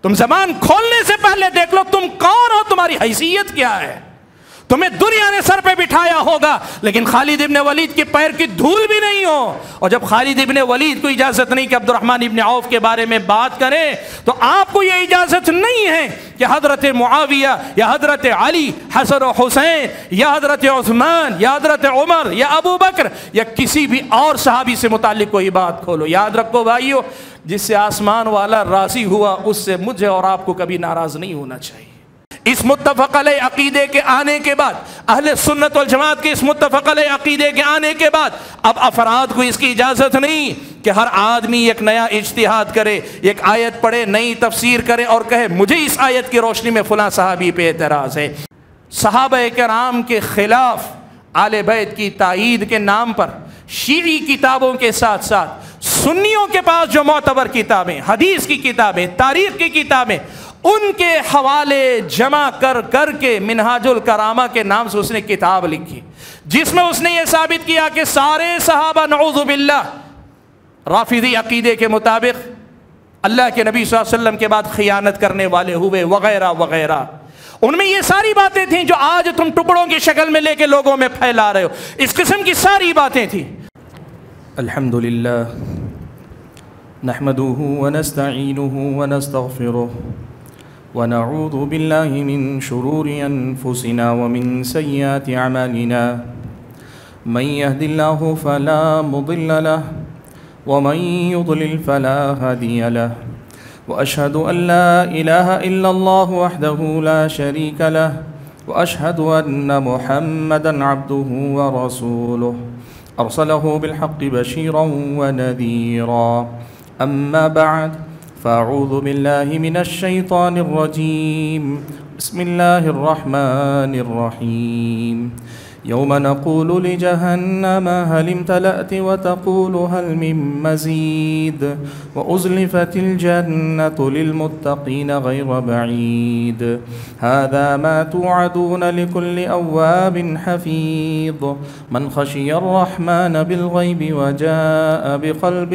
تم زبان کھولنے سے پہلے دیکھ لو تم کون ہو، تمہاری حیثیت کیا ہے۔ تمہیں دنیا نے سر پہ بٹھایا ہوگا لیکن خالد ابن ولید کے پیر کی دھول بھی نہیں ہو، اور جب خالد ابن ولید کو اجازت نہیں کہ عبد الرحمن ابن عوف کے بارے میں بات کریں تو آپ کو یہ اجازت نہیں ہے کہ حضرت معاویہ یا حضرت علی، حسن و حسین یا حضرت عثمان یا حضرت عمر یا ابو بکر یا کسی بھی اور صحابی سے متعلق کوئی بات کھولو۔ یاد رکھو بھائیو، جس سے آسمان والا راضی ہوا اس سے مجھے اور آپ کو کبھی ناراض نہیں ہونا چاہیے۔ اس متفق علیہ عقیدے کے آنے کے بعد، اہل سنت والجماعت کے اس متفق علیہ عقیدے کے آنے کے بعد اب افراد کو اس کی اجازت نہیں کہ ہر آدمی ایک نیا اجتہاد کرے، ایک آیت پڑھے، نئی تفسیر کرے اور کہے مجھے اس آیت کی روشنی میں فلاں صحابی پہ اعتراض ہے۔ صحابہ کرام کے خلاف آل بیت کی تائید کے نام پر شیعی کتابوں کے ساتھ ساتھ سنیوں کے پاس جو معتبر کتابیں، حدیث کی کتابیں، تاریخ کی کتابیں، ان کے حوالے جمع کر کر کے منہاج الکرامہ کے نام سے اس نے کتاب لکھی، جس میں اس نے یہ ثابت کیا کہ سارے صحابہ نعوذ باللہ رافضی عقیدے کے مطابق اللہ کے نبی صلی اللہ علیہ وسلم کے بعد خیانت کرنے والے ہوئے وغیرہ وغیرہ۔ ان میں یہ ساری باتیں تھیں جو آج تم ٹکڑوں کی شکل میں لے کے لوگوں میں پھیلا رہے ہو، اس قسم کی ساری باتیں تھیں۔ الحمدللہ نحمده ونستعینه ونستغفره ونعوذ بالله من شرور أنفسنا ومن سيئات أعمالنا من يهد الله فلا مضل له ومن يضلل فلا هادي له وأشهد أن لا إله إلا الله وحده لا شريك له وأشهد أن محمدا عبده ورسوله أرسله بالحق بشيرا ونذيرا أما بعد فأعوذ بالله من الشيطان الرجيم بسم الله الرحمن الرحيم يوم نقول لجهنم هل امتلأت وتقول هل من مزيد وأزلفت الجنة للمتقين غير بعيد هذا ما توعدون لكل أواب حفيظ من خشي الرحمن بالغيب وجاء بقلب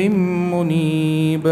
منيب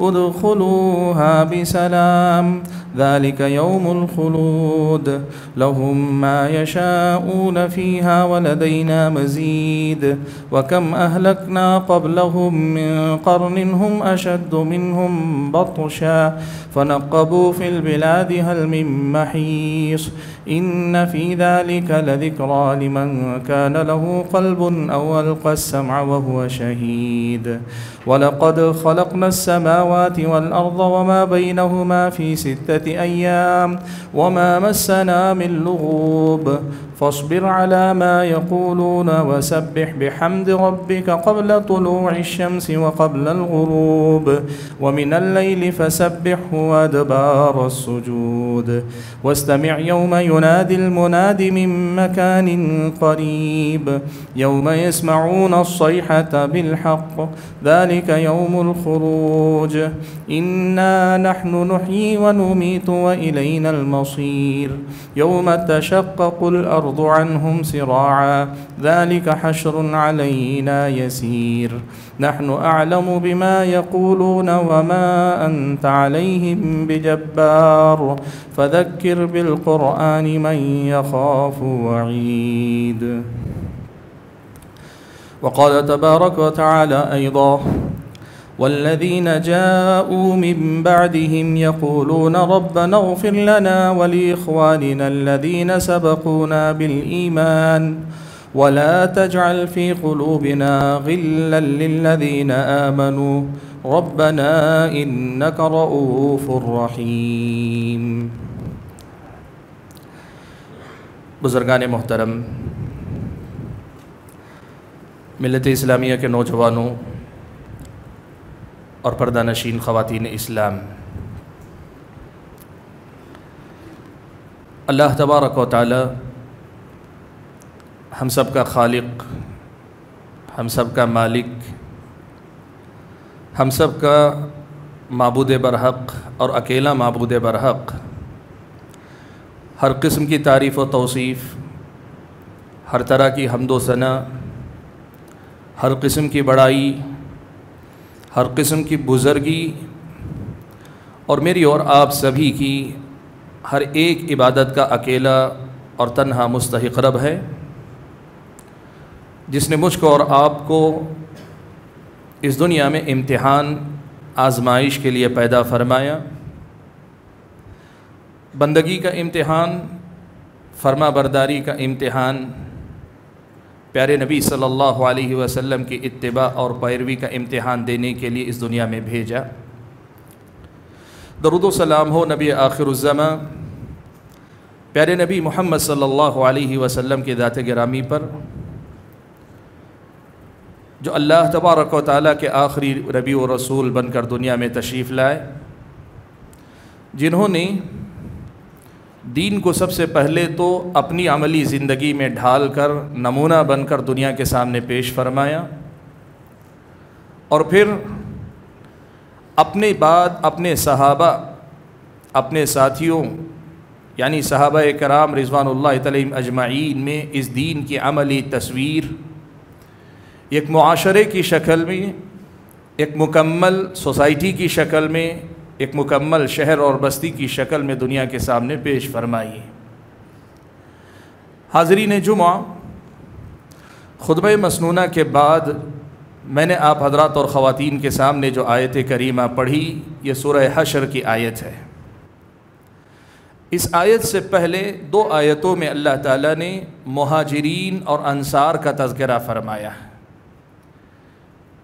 ادخلوها بسلام ذلك يوم الخلود لهم ما يشاءون فيها ولدينا مزيد وكم أهلكنا قبلهم من قرن هم أشد منهم بطشا فنقبوا في البلاد هل من محيص إن في ذلك لذكرى لمن كان له قلب أو ألقى السمع وهو شهيد ولقد خلقنا السماوات والأرض وما بينهما في 6 أيام وما مسنا من لغوب فاصبر على ما يقولون وسبح بحمد ربك قبل طلوع الشمس وقبل الغروب ومن الليل فسبحه وأدبار السجود واستمع يوم ينادي المناد من مكان قريب يوم يسمعون الصيحة بالحق ذلك يوم الخروج إنا نحن نحيي ونميت وإلينا المصير يوم تشقق الأرض عنهم سراعا ذلك حشر علينا يسير نحن أعلم بما يقولون وما أنت عليهم بجبار فذكر بالقرآن من يخاف وعيد وقال تبارك وتعالى أيضا والذين جاءوا من بعدهم يقولون ربنا اغفر لنا ولإخواننا الذين سبقونا بالإيمان ولا تجعل في قلوبنا غلا للذين آمنوا ربنا إنك رؤوف رحيم۔ بزرگان محترم، ملت اسلامیہ کے نوجوانوں اور پردہ نشین خواتین اسلام، اللہ تبارک و تعالی ہم سب کا خالق، ہم سب کا مالک، ہم سب کا معبود برحق اور اکیلا معبود برحق، ہر قسم کی تعریف و توصیف، ہر طرح کی حمد و ثنا، ہر قسم کی بڑائی، ہر قسم کی بزرگی اور میری اور آپ سبھی کی ہر ایک عبادت کا اکیلا اور تنہا مستحق رب ہے، جس نے مجھ کو اور آپ کو اس دنیا میں امتحان آزمائش کے لیے پیدا فرمایا، بندگی کا امتحان، فرما برداری کا امتحان، پیارے نبی صلی اللہ علیہ وسلم کی اتباع اور پیروی کا امتحان دینے کے لیے اس دنیا میں بھیجا۔ درود و سلام ہو نبی آخر الزماں پیارے نبی محمد صلی اللہ علیہ وسلم کی ذات گرامی پر، جو اللہ تبارک و تعالیٰ کے آخری نبی و رسول بن کر دنیا میں تشریف لائے، جنہوں نے دین کو سب سے پہلے تو اپنی عملی زندگی میں ڈھال کر نمونہ بن کر دنیا کے سامنے پیش فرمایا، اور پھر اپنے بعد اپنے صحابہ، اپنے ساتھیوں یعنی صحابہ کرام رضوان اللہ علیہم اجمعین میں اس دین کی عملی تصویر ایک معاشرے کی شکل میں، ایک مکمل سوسائٹی کی شکل میں، ایک مکمل شہر اور بستی کی شکل میں دنیا کے سامنے پیش فرمائی۔ حاضرین جمعہ، خطبہ مسنونہ کے بعد میں نے آپ حضرات اور خواتین کے سامنے جو آیت کریمہ پڑھی، یہ سورہ حشر کی آیت ہے۔ اس آیت سے پہلے 2 آیتوں میں اللہ تعالیٰ نے مہاجرین اور انصار کا تذکرہ فرمایا۔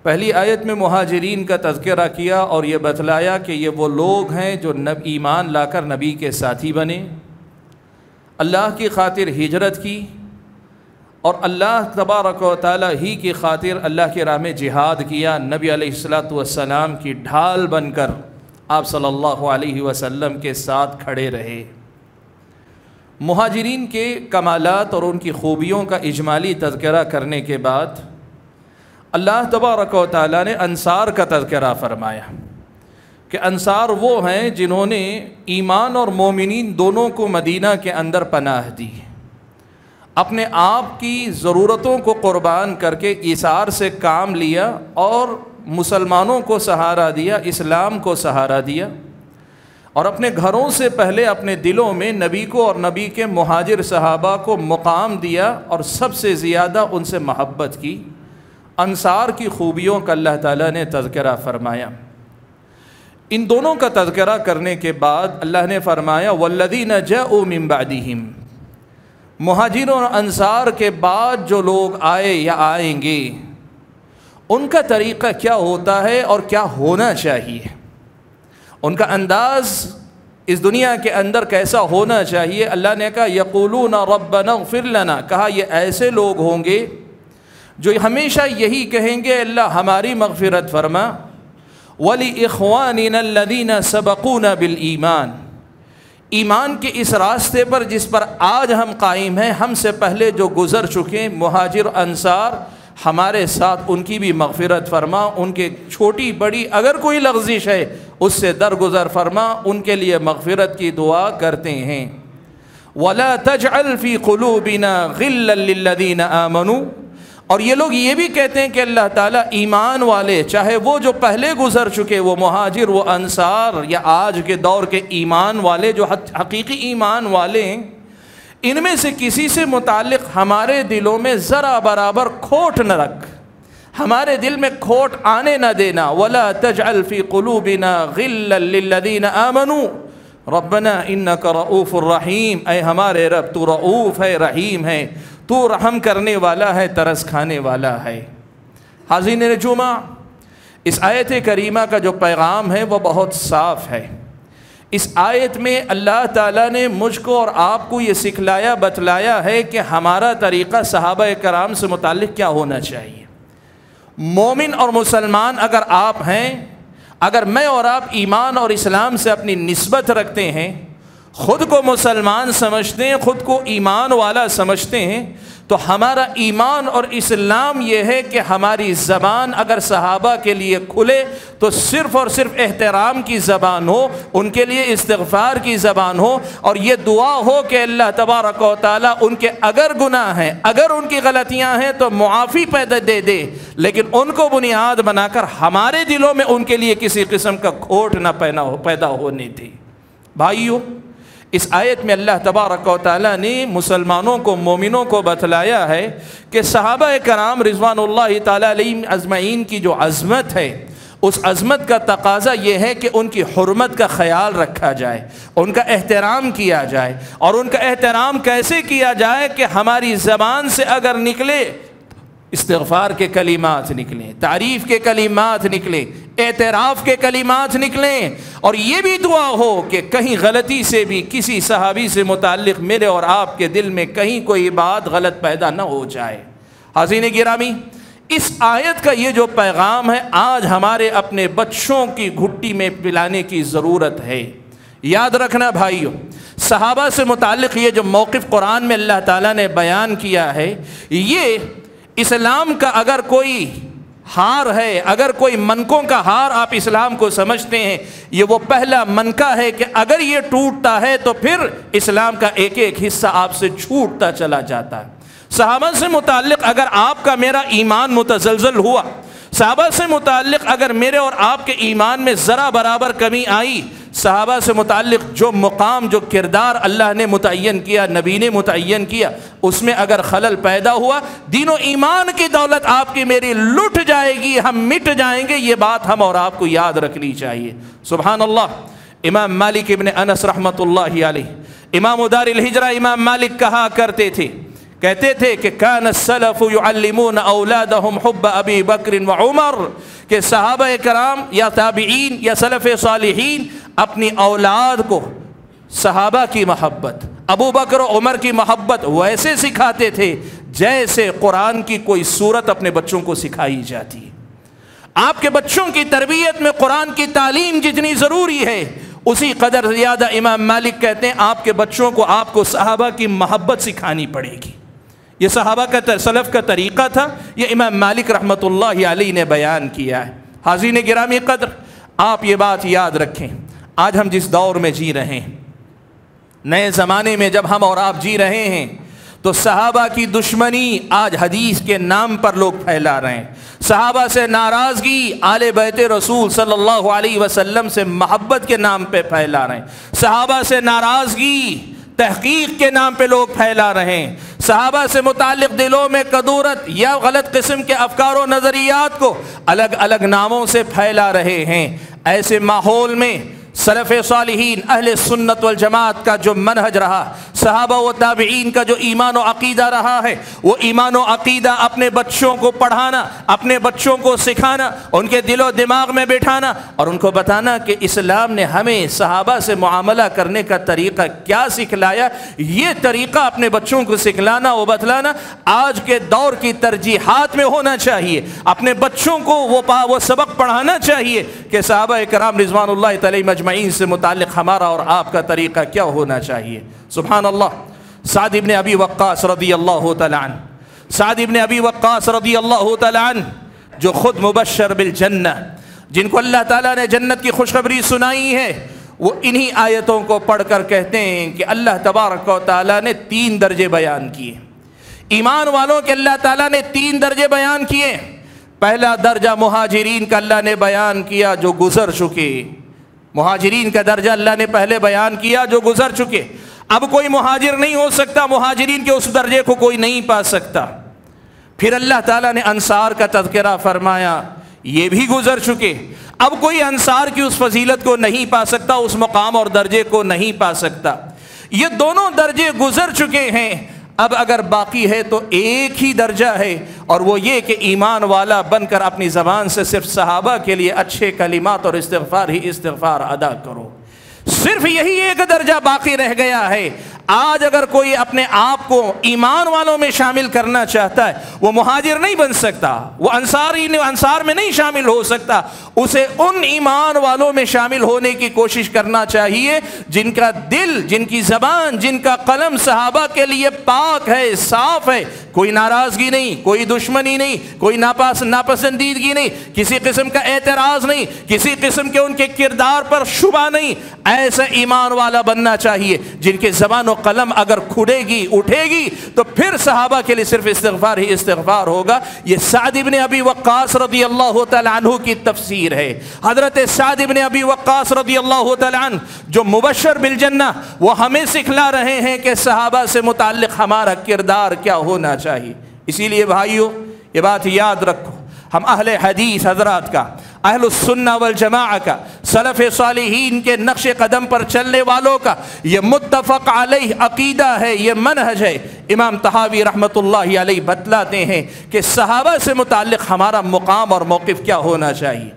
پہلی آیت میں مہاجرین کا تذکرہ کیا اور یہ بتلایا کہ یہ وہ لوگ ہیں جو ایمان لا کر نبی کے ساتھی بنے، اللہ کی خاطر ہجرت کی، اور اللہ تبارک و تعالیٰ ہی کی خاطر اللہ کی راہ میں جہاد کیا، نبی علیہ السلام کی ڈھال بن کر آپ صلی اللہ علیہ وسلم کے ساتھ کھڑے رہے۔ مہاجرین کے کمالات اور ان کی خوبیوں کا اجمالی تذکرہ کرنے کے بعد اللہ تبارک و تعالیٰ نے انصار کا تذکرہ فرمایا کہ انصار وہ ہیں جنہوں نے ایمان اور مومنین دونوں کو مدینہ کے اندر پناہ دی، اپنے آپ کی ضرورتوں کو قربان کر کے ایثار سے کام لیا اور مسلمانوں کو سہارا دیا، اسلام کو سہارا دیا، اور اپنے گھروں سے پہلے اپنے دلوں میں نبی کو اور نبی کے مہاجر صحابہ کو مقام دیا اور سب سے زیادہ ان سے محبت کی۔ انصار کی خوبیوں کا اللہ تعالیٰ نے تذکرہ فرمایا۔ ان دونوں کا تذکرہ کرنے کے بعد اللہ نے فرمایا والذین جاءوا من بعدہم، مہاجروں اور انصار کے بعد جو لوگ آئے یا آئیں گے، ان کا طریقہ کیا ہوتا ہے اور کیا ہونا چاہیے، ان کا انداز اس دنیا کے اندر کیسا ہونا چاہیے۔ اللہ نے کہا یقولون ربنا اغفر لنا، کہا یہ ایسے لوگ ہوں گے جو ہمیشہ یہی کہیں گے اللہ ہماری مغفرت فرما، وَلِإِخْوَانِنَا الَّذِينَ سَبَقُونَا بِالْإِيمَانِ، ایمان کے اس راستے پر جس پر آج ہم قائم ہیں، ہم سے پہلے جو گزر چکے مہاجر انصار، ہمارے ساتھ ان کی بھی مغفرت فرما، ان کے چھوٹی بڑی اگر کوئی لغزش ہے اس سے درگزر فرما، ان کے لیے مغفرت کی دعا کرتے ہیں۔ وَلَا تَجْعَلْ فِي قُلُوبِنَا غِلًّا لِلَّذِينَ آمَنُوا، اور یہ لوگ یہ بھی کہتے ہیں کہ اللہ تعالیٰ ایمان والے، چاہے وہ جو پہلے گزر چکے وہ مہاجر وہ انصار، یا آج کے دور کے ایمان والے جو حقیقی ایمان والے ہیں، ان میں سے کسی سے متعلق ہمارے دلوں میں ذرا برابر کھوٹ نہ رکھ، ہمارے دل میں کھوٹ آنے نہ دینا۔ وَلَا تَجْعَلْ فِي قُلُوبِنَا غِلًّا لِلَّذِينَ آمَنُوا رَبَّنَا إِنَّكَ رَؤُوفٌ رَحِيمٌ، اے ہمارے رب تو رؤوف ہے، رحیم ہے، تو رحم کرنے والا ہے، ترس کھانے والا ہے۔ حاضرین جمعہ، اس آیت کریمہ کا جو پیغام ہے وہ بہت صاف ہے۔ اس آیت میں اللہ تعالیٰ نے مجھ کو اور آپ کو یہ سکھلایا بتلایا ہے کہ ہمارا طریقہ صحابہ کرام سے متعلق کیا ہونا چاہیے۔ مومن اور مسلمان اگر آپ ہیں، اگر میں اور آپ ایمان اور اسلام سے اپنی نسبت رکھتے ہیں، خود کو مسلمان سمجھتے ہیں، خود کو ایمان والا سمجھتے ہیں، تو ہمارا ایمان اور اسلام یہ ہے کہ ہماری زبان اگر صحابہ کے لیے کھلے تو صرف اور صرف احترام کی زبان ہو، ان کے لیے استغفار کی زبان ہو، اور یہ دعا ہو کہ اللہ تبارک و تعالیٰ ان کے اگر گناہ ہیں، اگر ان کی غلطیاں ہیں تو معافی پیدا دے دے، لیکن ان کو بنیاد بنا کر ہمارے دلوں میں ان کے لیے کسی قسم کا کھوٹ نہ پیدا ہونے دی۔ بھائیو، اس آیت میں اللہ تبارک و تعالیٰ نے مسلمانوں کو، مومنوں کو بتلایا ہے کہ صحابہ کرام رضوان اللہ تعالیٰ علیہم اجمعین کی جو عظمت ہے، اس عظمت کا تقاضا یہ ہے کہ ان کی حرمت کا خیال رکھا جائے، ان کا احترام کیا جائے، اور ان کا احترام کیسے کیا جائے کہ ہماری زبان سے اگر نکلے استغفار کے کلمات نکلیں، تعریف کے کلمات نکلیں، اعتراف کے کلمات نکلیں، اور یہ بھی دعا ہو کہ کہیں غلطی سے بھی کسی صحابی سے متعلق میرے اور آپ کے دل میں کہیں کوئی بات غلط پیدا نہ ہو جائے۔ حاضرین گرامی، اس آیت کا یہ جو پیغام ہے آج ہمارے اپنے بچوں کی گھٹی میں پلانے کی ضرورت ہے۔ یاد رکھنا بھائیو، صحابہ سے متعلق یہ جو موقف قرآن میں اللہ تعالیٰ نے بیان کیا ہے، یہ اسلام کا اگر کوئی ہار ہے، اگر کوئی منکوں کا ہار آپ اسلام کو سمجھتے ہیں، یہ وہ پہلا منکا ہے کہ اگر یہ ٹوٹتا ہے تو پھر اسلام کا ایک ایک حصہ آپ سے چھوٹتا چلا جاتا ہے۔ صحابہ سے متعلق اگر آپ کا میرا ایمان متزلزل ہوا، صحابہ سے متعلق اگر میرے اور آپ کے ایمان میں ذرا برابر کمی آئی، صحابہ سے متعلق جو مقام، جو کردار اللہ نے متعین کیا، نبی نے متعین کیا، اس میں اگر خلل پیدا ہوا، دین و ایمان کی دولت آپ کی میری لٹ جائے گی، ہم مٹ جائیں گے۔ یہ بات ہم اور آپ کو یاد رکھنی چاہیے۔ سبحان اللہ۔ امام مالک ابن انس رحمۃ اللہ علیہ، امام دار الہجرہ امام مالک کہا کرتے تھے، کہتے تھے کہ کان السلف یعلمون اولادہم حب ابی بکر و عمر، کہ صحابہ کرام یا تابعین یا سلف صالحین اپنی اولاد کو صحابہ کی محبت، ابو بکر و عمر کی محبت ویسے سکھاتے تھے جیسے قرآن کی کوئی سورت اپنے بچوں کو سکھائی جاتی ہے۔ آپ کے بچوں کی تربیت میں قرآن کی تعلیم جتنی ضروری ہے، اسی قدر زیادہ امام مالک کہتے ہیں آپ کے بچوں کو آپ کو صحابہ کی محبت سکھانی پڑے گی۔ یہ صحابہ کا سلف کا طریقہ تھا، یہ امام مالک رحمۃ اللہ علیہ نے بیان کیا ہے۔ حاضرین گرامی قدر، آپ یہ بات یاد رکھیں، آج ہم جس دور میں جی رہے ہیں، نئے زمانے میں جب ہم اور آپ جی رہے ہیں، تو صحابہ کی دشمنی آج حدیث کے نام پر لوگ پھیلا رہے ہیں، صحابہ سے ناراضگی آل بیت رسول صلی اللہ علیہ وسلم سے محبت کے نام پہ پھیلا رہے ہیں، صحابہ سے ناراضگی تحقیق کے نام پہ لوگ پھیلا رہے ہیں، صحابہ سے متعلق دلوں میں کدورت یا غلط قسم کے افکار و نظریات کو الگ الگ ناموں سے پھیلا رہے ہیں۔ ایسے ماحول میں سلف صالحین اہل سنت والجماعت کا جو منہج رہا، صحابہ و تابعین کا جو ایمان و عقیدہ رہا ہے، وہ ایمان و عقیدہ اپنے بچوں کو پڑھانا، اپنے بچوں کو سکھانا، ان کے دل و دماغ میں بٹھانا، اور ان کو بتانا کہ اسلام نے ہمیں صحابہ سے معاملہ کرنے کا طریقہ کیا سکھلایا، یہ طریقہ اپنے بچوں کو سکھلانا و بتلانا آج کے دور کی ترجیحات میں ہونا چاہیے۔ اپنے بچوں کو وہ سبق پڑھانا چاہیے کہ صحابہ کرام رضوان اللہ تعالی مجمعین سے متعلق ہمارا اور آپ کا طریقہ کیا ہونا چاہیے۔ سبحان اللہ۔ سعد ابن ابی وقاص رضی اللہ تعالیٰ عنہ، سعد ابن ابی وقاص رضی اللہ تعالیٰ عنہ جو خود مبشر بالجنہ، جن کو اللہ تعالیٰ نے جنت کی خوشخبری سنائی ہے، وہ انہی آیتوں کو پڑھ کر کہتے ہیں کہ اللہ تبارک و تعالیٰ نے 3 درجے بیان کیے، ایمان والوں کے اللہ تعالیٰ نے 3 درجے بیان کیے۔ پہلا درجہ مہاجرین کا اللہ نے بیان کیا جو گزر چکے، مہاجرین کا درجہ اللہ نے پہلے بیان کیا جو گزر چکے، اب کوئی مہاجر نہیں ہو سکتا، مہاجرین کے اس درجے کو کوئی نہیں پا سکتا۔ پھر اللہ تعالیٰ نے انصار کا تذکرہ فرمایا، یہ بھی گزر چکے، اب کوئی انصار کی اس فضیلت کو نہیں پا سکتا، اس مقام اور درجے کو نہیں پا سکتا۔ یہ دونوں درجے گزر چکے ہیں، اب اگر باقی ہے تو ایک ہی درجہ ہے، اور وہ یہ کہ ایمان والا بن کر اپنی زبان سے صرف صحابہ کے لیے اچھے کلمات اور استغفار ہی استغفار ادا کرو۔ صرف یہی ایک درجہ باقی رہ گیا ہے۔ آج اگر کوئی اپنے آپ کو ایمان والوں میں شامل کرنا چاہتا ہے وہ مہاجر نہیں بن سکتا، وہ انصار میں نہیں شامل ہو سکتا، اسے ان ایمان والوں میں شامل ہونے کی کوشش کرنا چاہیے جن کا دل، جن کی زبان، جن کا قلم صحابہ کے لیے پاک ہے، صاف ہے، کوئی ناراضگی نہیں، کوئی دشمنی نہیں، کوئی ناپسندیدگی نہیں، کسی قسم کا اعتراض نہیں، کسی قسم کے ان کے کردار پر شبہ نہیں۔ ایسا ایمان والا بننا چاہیے جن کے زبان و قلم اگر کھلے گی، اٹھے گی، تو پھر صحابہ کے لیے صرف استغفار ہی استغفار ہوگا۔ یہ سعد ابن ابی وقاص رضی اللہ تعالی عنہ کی تفسیر ہے۔ حضرت سعد ابن ابی وقاص رضی اللہ تعالی عنہ جو مبشر بالجنہ، وہ ہمیں سکھلا رہے ہیں کہ صحابہ سے متعلق ہمارا کردار کیا ہونا چاہیے۔ اسی لیے بھائیو یہ بات یاد رکھو، ہم اہل حدیث حضرات کا، اہل السنہ والجماعہ کا، سلف صالحین کے نقش قدم پر چلنے والوں کا یہ متفق علیہ عقیدہ ہے، یہ منہج ہے۔ امام طحاوی رحمۃ اللہ علیہ بتلاتے ہیں کہ صحابہ سے متعلق ہمارا مقام اور موقف کیا ہونا چاہیے۔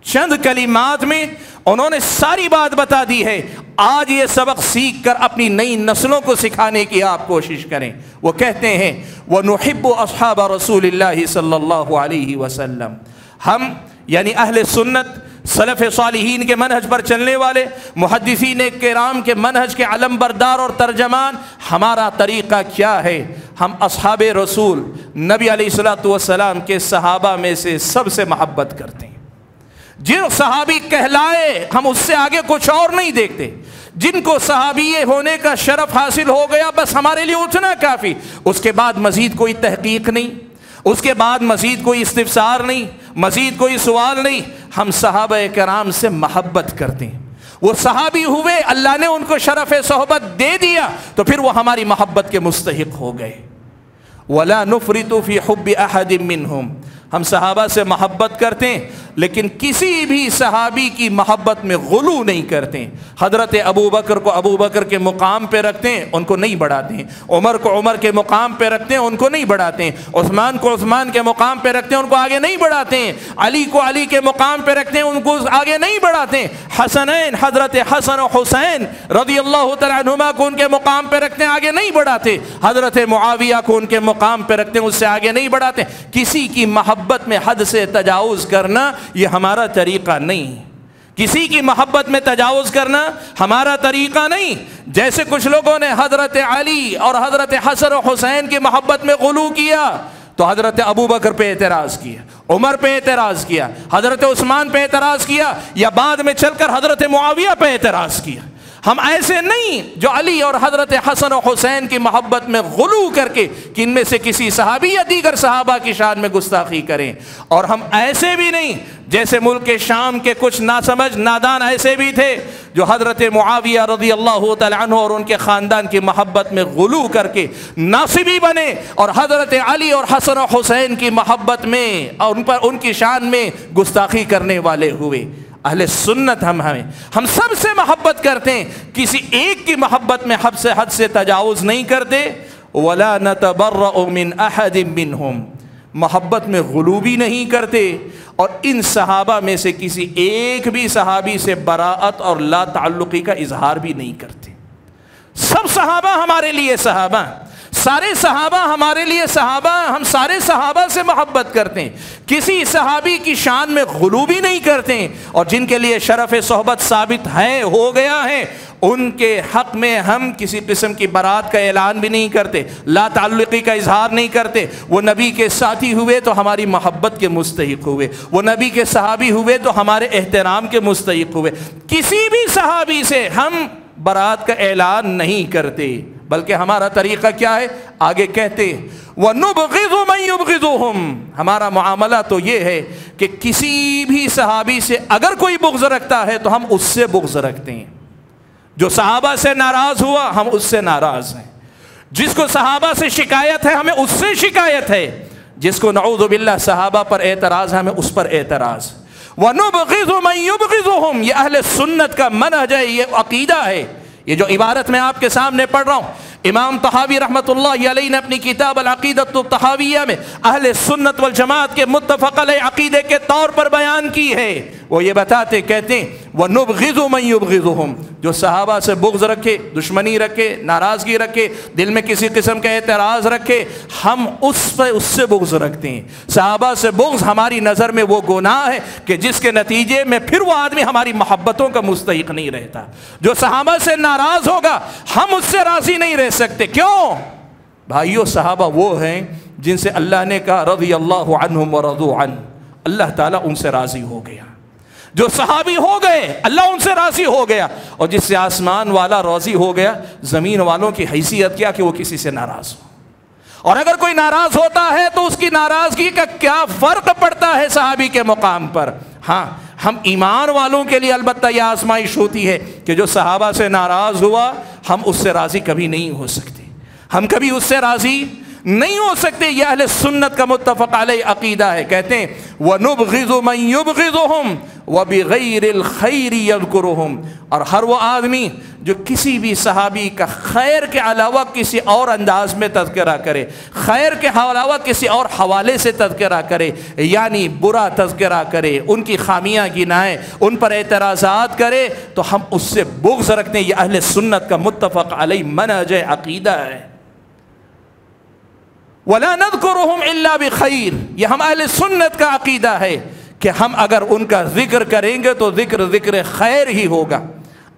چند کلمات میں انہوں نے ساری بات بتا دی ہے۔ آج یہ سبق سیکھ کر اپنی نئی نسلوں کو سکھانے کی آپ کوشش کریں۔ وہ کہتے ہیں وَنُحِبُّ أَصْحَابَ رَسُولِ اللَّهِ صلی اللہ علیہ وسلم، ہم یعنی اہل سنت، سلف صالحین کے منہج پر چلنے والے، محدثین کرام کے منہج کے علم بردار اور ترجمان، ہمارا طریقہ کیا ہے؟ ہم اصحاب رسول نبی علیہ الصلوۃ والسلام کے صحابہ میں سے سب سے محبت کرتے ہیں۔ جو صحابی کہلائے ہم اس سے آگے کچھ اور نہیں دیکھتے۔ جن کو صحابی ہونے کا شرف حاصل ہو گیا بس ہمارے لیے اتنا کافی، اس کے بعد مزید کوئی تحقیق نہیں، اس کے بعد مزید کوئی استفسار نہیں، مزید کوئی سوال نہیں۔ ہم صحابہ کرام سے محبت کرتے ہیں۔ وہ صحابی ہوئے، اللہ نے ان کو شرف صحبت دے دیا تو پھر وہ ہماری محبت کے مستحق ہو گئے۔ وَلَا نُفْرِطُ فِي حُبِّ أَحَدٍ مِّنْهُمْ، ہم صحابہ سے محبت کرتے ہیں لیکن کسی بھی صحابی کی محبت میں غلو نہیں کرتے۔ حضرت ابو بکر کو ابو بکر کے مقام پہ رکھتے ہیں، ان کو نہیں بڑھاتے ہیں۔ عمر کو عمر کے مقام پہ رکھتے ہیں، ان کو نہیں بڑھاتے ہیں۔ عثمان کو عثمان کے مقام پہ رکھتے ہیں، ان کو آگے نہیں بڑھاتے ہیں۔ علی کو علی کے مقام پہ رکھتے ہیں، ان کو آگے نہیں بڑھاتے ہیں۔ حسنین، حضرت حسن و حسین رضی اللہ تعالی عنہما کو ان کے مقام پہ رکھتے ہیں، آگے نہیں بڑھاتے۔ حضرت معاویہ کو ان کے مقام پہ رکھتے ہیں، اس سے آگے نہیں بڑھاتے۔ کسی کی محبت میں حد سے تجاوز کرنا یہ ہمارا طریقہ نہیں۔ کسی کی محبت میں تجاوز کرنا ہمارا طریقہ نہیں۔ جیسے کچھ لوگوں نے حضرت علی اور حضرت حسن و حسین کی محبت میں غلو کیا تو حضرت ابو بکر پہ اعتراض کیا، عمر پہ اعتراض کیا، حضرت عثمان پہ اعتراض کیا، یا بعد میں چل کر حضرت معاویہ پہ اعتراض کیا۔ ہم ایسے نہیں جو علی اور حضرت حسن و حسین کی محبت میں غلو کر کے کہ ان میں سے کسی صحابی یا دیگر صحابہ کی شان میں گستاخی کریں، اور ہم ایسے بھی نہیں جیسے ملک شام کے کچھ ناسمجھ نادان ایسے بھی تھے جو حضرت معاویہ رضی اللہ تعالی عنہ اور ان کے خاندان کی محبت میں غلو کر کے ناصبی بنے اور حضرت علی اور حسن و حسین کی محبت میں اور ان کی شان میں گستاخی کرنے والے ہوئے۔ اہل سنت ہم سب سے محبت کرتے ہیں، کسی ایک کی محبت میں حد سے تجاوز نہیں کرتے۔ وَلَا نَتَبَرَّأُ مِنْ أَحَدٍ مِّنْهُمْ، محبت میں غلو بھی نہیں کرتے، اور ان صحابہ میں سے کسی ایک بھی صحابی سے براءت اور لا تعلقی کا اظہار بھی نہیں کرتے۔ سب صحابہ ہمارے لیے صحابہ، سارے صحابہ ہمارے لیے صحابہ، ہم سارے صحابہ سے محبت کرتے ہیں، کسی صحابی کی شان میں غلو بھی نہیں کرتے ہیں، اور جن کے لیے شرف صحبت ثابت ہے، ہو گیا ہے، ان کے حق میں ہم کسی قسم کی برات کا اعلان بھی نہیں کرتے، لا تعلقی کا اظہار نہیں کرتے۔ وہ نبی کے ساتھی ہوئے تو ہماری محبت کے مستحق ہوئے، وہ نبی کے صحابی ہوئے تو ہمارے احترام کے مستحق ہوئے۔ کسی بھی صحابی سے ہم برات کا اعلان نہیں کرتے، بلکہ ہمارا طریقہ کیا ہے؟ آگے کہتے وَنُبْغِضُ مَن يُبْغِضُهُمْ، ہمارا معاملہ تو یہ ہے کہ کسی بھی صحابی سے اگر کوئی بغض رکھتا ہے تو ہم اس سے بغض رکھتے ہیں۔ جو صحابہ سے ناراض ہوا ہم اس سے ناراض ہیں، جس کو صحابہ سے شکایت ہے ہمیں اس سے شکایت ہے، جس کو نعوذ باللہ صحابہ پر اعتراض ہے ہمیں اس پر اعتراض۔ وَنُبْغِضُ مَن يُبْغِضُهُمْ، یہ اہل سنت کا منہج ہے، یہ عقیدہ ہے۔ یہ جو عبارت میں آپ کے سامنے پڑھ رہا ہوں، امام طحاوی رحمۃ اللہ علیہ نے اپنی کتاب العقیدۃ الطحاویہ میں اہل سنت والجماعت کے متفق علیہ عقیدے کے طور پر بیان کی ہے۔ وہ یہ بتاتے کہتے ہیں وَنُبْغِضُ مَن يُبْغِضُهُم، جو صحابہ سے بغض رکھے، دشمنی رکھے، ناراضگی رکھے، دل میں کسی قسم کا اعتراض رکھے، ہم اس سے بغض رکھتے ہیں۔ صحابہ سے بغض ہماری نظر میں وہ گناہ ہے کہ جس کے نتیجے میں پھر وہ آدمی ہماری محبتوں کا مستحق نہیں رہتا۔ جو صحابہ سے ناراض ہوگا ہم اس سے راضی نہیں رہ سکتے۔ کیوں؟ بھائیو، صحابہ وہ ہیں جن سے اللہ نے کہا رضی اللہ عنہم ورضوا عنہ، اللہ تعالیٰ ان سے راضی ہو گیا۔ جو صحابی ہو گئے اللہ ان سے راضی ہو گیا، اور جس سے آسمان والا راضی ہو گیا، زمین والوں کی حیثیت کیا کہ وہ کسی سے ناراض ہو۔ اور اگر کوئی ناراض ہوتا ہے تو اس کی ناراضگی کا کیا فرق پڑتا ہے صحابی کے مقام پر؟ ہاں، ہم ایمان والوں کے لیے البتہ یہ آزمائش ہوتی ہے کہ جو صحابہ سے ناراض ہوا ہم اس سے راضی کبھی نہیں ہو سکتے، ہم کبھی اس سے راضی نہیں ہو سکتے۔ یہ اہل سنت کا متفق علیہ عقیدہ ہے۔ کہتے ہیں وَنُبْغِضُ مَن يُبْغِضُهُمْ وَبِغَيْرِ الْخَيْرِ يَذْكُرُهُمْ، اور ہر وہ آدمی جو کسی بھی صحابی کا خیر کے علاوہ کسی اور انداز میں تذکرہ کرے، خیر کے علاوہ کسی اور حوالے سے تذکرہ کرے، یعنی برا تذکرہ کرے، ان کی خامیاں گنائے، ان پر اعتراضات کرے، تو ہم اس سے بغض رکھتے ہیں۔ یہ اہل سنت کا متفق علیہ منہج عقیدہ ہے۔ وَلَا نَذْكُرُهُمْ إِلَّا بِخَيْرٍ، یہ ہم اہل سنت کا عقیدہ ہے کہ ہم اگر ان کا ذکر کریں گے تو ذکر خیر ہی ہوگا،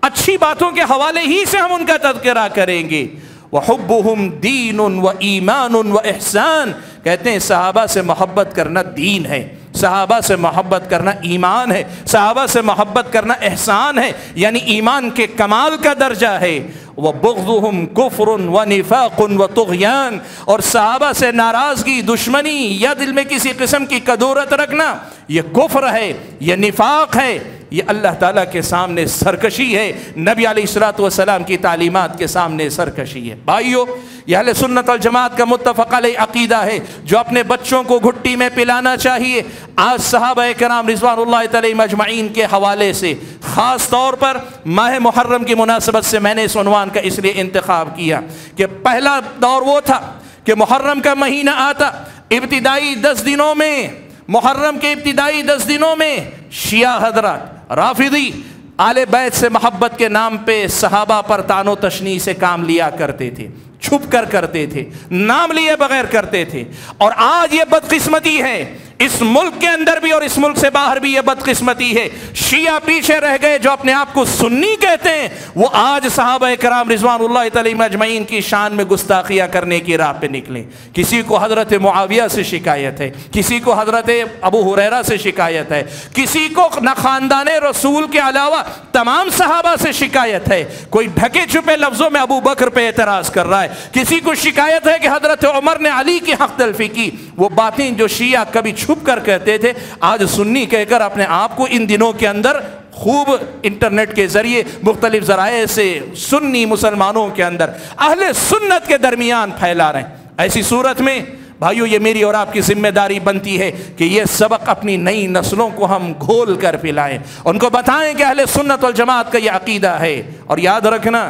اچھی باتوں کے حوالے ہی سے ہم ان کا تذکرہ کریں گے۔ وَحُبُّهُمْ دِینٌ وَإِیمَانٌ وَإِحْسَانٌ، کہتے ہیں صحابہ سے محبت کرنا دین ہے، صحابہ سے محبت کرنا ایمان ہے، صحابہ سے محبت کرنا احسان ہے، یعنی ایمان کے کمال کا درجہ ہے۔ وَبُغْضُهُمْ كُفْرٌ وَنِفَاقٌ وَطُغْيَانٌ، اور صحابہ سے ناراضگی، دشمنی یا دل میں کسی قسم کی کدورت رکھنا یہ کفر ہے، یہ نفاق ہے، یہ اللہ تعالیٰ کے سامنے سرکشی ہے، نبی علیہ الصلوۃ والسلام کی تعلیمات کے سامنے سرکشی ہے۔ بھائیو، یہ اہل سنت والجماعت کا متفق علیہ عقیدہ ہے جو اپنے بچوں کو گھٹی میں پلانا چاہیے۔ آج صحابہ کرام رضوان اللہ علیہم اجمعین کے حوالے سے خاص طور پر ماہ محرم کی مناسبت سے میں نے اس عنوان کا اس لیے انتخاب کیا کہ پہلا دور وہ تھا کہ محرم کا مہینہ آتا، ابتدائی 10 دنوں میں، محرم کے ابتدائی 10 دنوں میں شیعہ حضرات، رافضی، آل بیت سے محبت کے نام پہ صحابہ پر طعن و تشنیع سے کام لیا کرتے تھے، چھپ کر کرتے تھے، نام لیے بغیر کرتے تھے۔ اور آج یہ بدقسمتی ہے، اس ملک کے اندر بھی اور اس ملک سے باہر بھی یہ بدقسمتی ہے، شیعہ پیچھے رہ گئے جو اپنے آپ کو سنی کہتے ہیں، وہ آج صحابہ کرام رضوان اللہ علیہم اجمعین کی شان میں گستاخیاں کرنے کی راہ پہ نکلے۔ کسی کو حضرت معاویہ سے شکایت ہے، کسی کو حضرت ابو ہریرہ سے شکایت ہے، کسی کو نہ خاندان رسول کے علاوہ تمام صحابہ سے شکایت ہے، کوئی ڈھکے چھپے لفظوں میں ابو بکر پہ اعتراض کر رہا ہے، کسی کو شکایت ہے کہ حضرت عمر نے علی کی حق تلفی کی۔ وہ باتیں جو شیعہ کبھی چھپ کر کہتے تھے آج سنی کہہ کر اپنے آپ کو ان دنوں کے اندر خوب انٹرنیٹ کے ذریعے مختلف ذرائع سے سنی مسلمانوں کے اندر اہل سنت کے درمیان پھیلا رہے ہیں۔ ایسی صورت میں بھائیو یہ میری اور آپ کی ذمہ داری بنتی ہے کہ یہ سبق اپنی نئی نسلوں کو ہم گھول کر پلائیں، ان کو بتائیں کہ اہل سنت والجماعت کا یہ عقیدہ ہے۔ اور یاد رکھنا،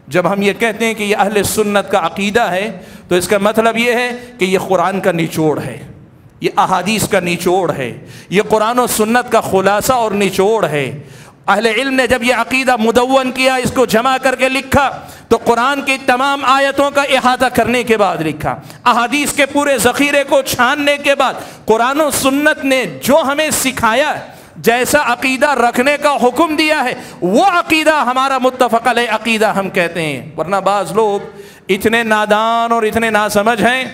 جب ہم یہ کہتے ہیں کہ یہ اہل سنت کا عقیدہ ہے تو اس کا مطلب یہ ہے کہ یہ قرآن کا نچوڑ ہے، یہ احادیث کا نچوڑ ہے، یہ قرآن و سنت کا خلاصہ اور نچوڑ ہے۔ اہل علم نے جب یہ عقیدہ مدون کیا، اس کو جمع کر کے لکھا، تو قرآن کی تمام آیتوں کا احاطہ کرنے کے بعد لکھا، احادیث کے پورے ذخیرے کو چھاننے کے بعد قرآن و سنت نے جو ہمیں سکھایا، جیسا عقیدہ رکھنے کا حکم دیا ہے، وہ عقیدہ ہمارا متفق علیہ عقیدہ ہم کہتے ہیں۔ ورنہ بعض لوگ اتنے نادان اور اتنے ناسمجھ ہیں،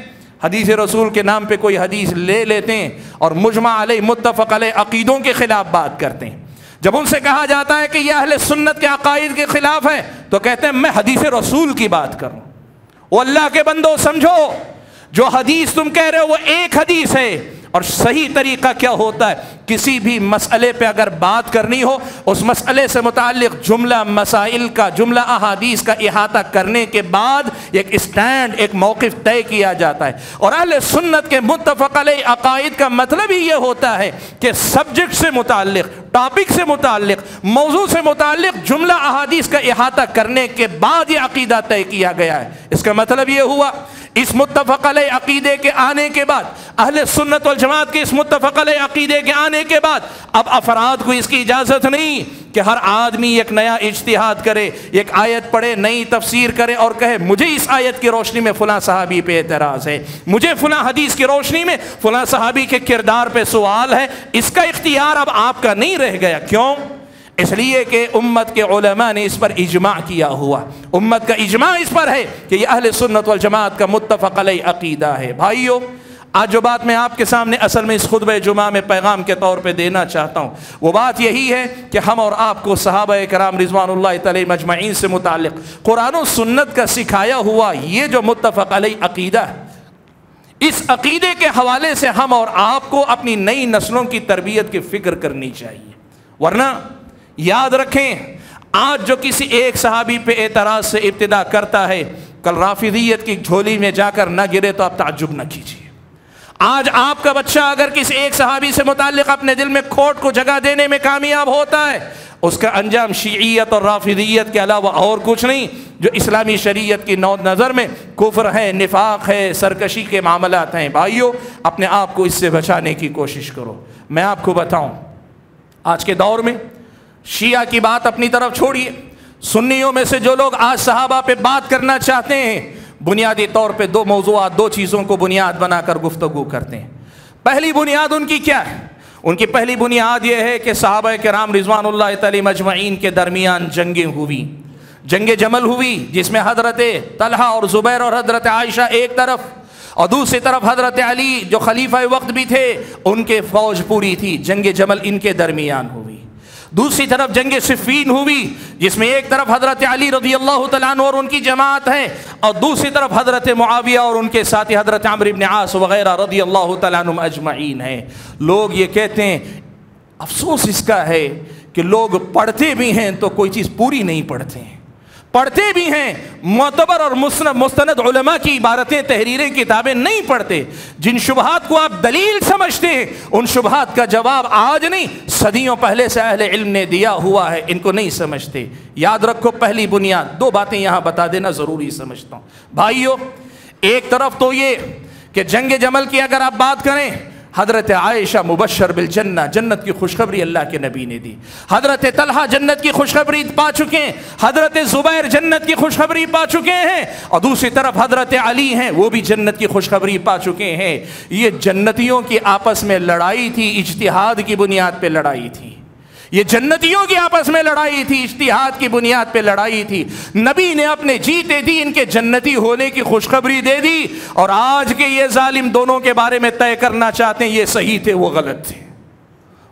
حدیث رسول کے نام پہ کوئی حدیث لے لیتے ہیں اور مجمع علیہ متفق علیہ عقیدوں کے خلاف بات کرتے ہیں۔ جب ان سے کہا جاتا ہے کہ یہ اہل سنت کے عقائد کے خلاف ہے تو کہتے ہیں میں حدیث رسول کی بات کروں۔ وہ اللہ کے بندو سمجھو، جو حدیث تم کہہ رہے ہو وہ ایک حدیث ہے، اور صحیح طریقہ کیا ہوتا ہے، کسی بھی مسئلے پہ اگر بات کرنی ہو، اس مسئلے سے متعلق جملہ مسائل کا، جملہ احادیث کا احاطہ کرنے کے بعد ایک اسٹینڈ، ایک موقف طے کیا جاتا ہے۔ اور اہل سنت کے متفق علیہ عقائد کا مطلب ہی یہ ہوتا ہے کہ سبجیکٹ سے متعلق، ٹاپک سے متعلق، موضوع سے متعلق جملہ احادیث کا احاطہ کرنے کے بعد یہ عقیدہ طے کیا گیا ہے۔ اس کا مطلب یہ ہوا اس متفق علیہ عقیدے کے آنے کے بعد، اہل سنت والجماعت کے اس متفق علیہ عقیدے کے آنے کے بعد اب افراد کو اس کی اجازت نہیں کہ ہر آدمی ایک نیا اجتہاد کرے، ایک آیت پڑھے، نئی تفسیر کرے اور کہے مجھے اس آیت کی روشنی میں فلاں صحابی پہ اعتراض ہے، مجھے فلاں حدیث کی روشنی میں فلاں صحابی کے کردار پہ سوال ہے، اس کا اختیار اب آپ کا نہیں رہ گیا۔ کیوں؟ اس لیے کہ امت کے علماء نے اس پر اجماع کیا ہوا، امت کا اجماع اس پر ہے کہ یہ اہل سنت والجماعت کا متفق علیہ عقیدہ ہے۔ بھائیو، آج جو بات میں آپ کے سامنے اصل میں اس خطبہ جمعہ میں پیغام کے طور پہ دینا چاہتا ہوں، وہ بات یہی ہے کہ ہم اور آپ کو صحابہ کرام رضوان اللہ تعالی مجمعین سے متعلق قرآن و سنت کا سکھایا ہوا یہ جو متفق علیہ عقیدہ ہے، اس عقیدے کے حوالے سے ہم اور آپ کو اپنی نئی نسلوں کی تربیت کی فکر کرنی چاہیے۔ ورنہ یاد رکھیں، آج جو کسی ایک صحابی پہ اعتراض سے ابتدا کرتا ہے، کل رافضیت کی جھولی میں جا کر نہ گرے تو آپ تعجب نہ کیجیے۔ آج آپ کا بچہ اگر کسی ایک صحابی سے متعلق اپنے دل میں کھوٹ کو جگہ دینے میں کامیاب ہوتا ہے، اس کا انجام شیعیت اور رافضیت کے علاوہ اور کچھ نہیں، جو اسلامی شریعت کی نظر میں کفر ہے، نفاق ہے، سرکشی کے معاملات ہیں۔ بھائیو، اپنے آپ کو اس سے بچانے کی کوشش کرو۔ میں آپ کو بتاؤں، آج کے دور میں شیعہ کی بات اپنی طرف چھوڑیے، سنیوں میں سے جو لوگ آج صحابہ پہ بات کرنا چاہتے ہیں، بنیادی طور پہ دو موضوعات، دو چیزوں کو بنیاد بنا کر گفتگو کرتے ہیں۔ پہلی بنیاد ان کی کیا ہے؟ ان کی پہلی بنیاد یہ ہے کہ صحابہ کرام رضوان اللہ تعالی مجمعین کے درمیان جنگیں ہوئی، جنگ جمل ہوئی، جس میں حضرت طلحہ اور زبیر اور حضرت عائشہ ایک طرف، اور دوسری طرف حضرت علی جو خلیفہ وقت بھی تھے ان کے فوج پوری تھی، جنگ جمل ان کے درمیان ہوئی۔ دوسری طرف جنگ صفین ہوئی، جس میں ایک طرف حضرت علی رضی اللہ تعالیٰ عنہ اور ان کی جماعت ہے، اور دوسری طرف حضرت معاویہ اور ان کے ساتھی حضرت عمرو بن عاص وغیرہ رضی اللہ تعالیٰ عنہم اجمعین ہیں۔ لوگ یہ کہتے ہیں، افسوس اس کا ہے کہ لوگ پڑھتے بھی ہیں تو کوئی چیز پوری نہیں پڑھتے ہیں، پڑھتے بھی ہیں معتبر اور مستند علماء کی عبارتیں، تحریریں، کتابیں نہیں پڑھتے۔ جن شبہات کو آپ دلیل سمجھتے ہیں، ان شبہات کا جواب آج نہیں، صدیوں پہلے سے اہل علم نے دیا ہوا ہے، ان کو نہیں سمجھتے۔ یاد رکھو، پہلی بنیاد، دو باتیں یہاں بتا دینا ضروری سمجھتا ہوں۔ بھائیو، ایک طرف تو یہ کہ جنگ جمل کی اگر آپ بات کریں، حضرت عائشہ مبشر بالجنہ، جنت کی خوشخبری اللہ کے نبی نے دی، حضرت طلحہ جنت کی خوشخبری پا چکے ہیں، حضرت زبیر جنت کی خوشخبری پا چکے ہیں، اور دوسری طرف حضرت علی ہیں، وہ بھی جنت کی خوشخبری پا چکے ہیں۔ یہ جنتیوں کی آپس میں لڑائی تھی، اجتہاد کی بنیاد پہ لڑائی تھی، یہ جنتیوں کی آپس میں لڑائی تھی، اجتہاد کی بنیاد پہ لڑائی تھی۔ نبی نے اپنے جیتے دی ان کے جنتی ہونے کی خوشخبری دے دی، اور آج کے یہ ظالم دونوں کے بارے میں طے کرنا چاہتے ہیں یہ صحیح تھے وہ غلط تھے،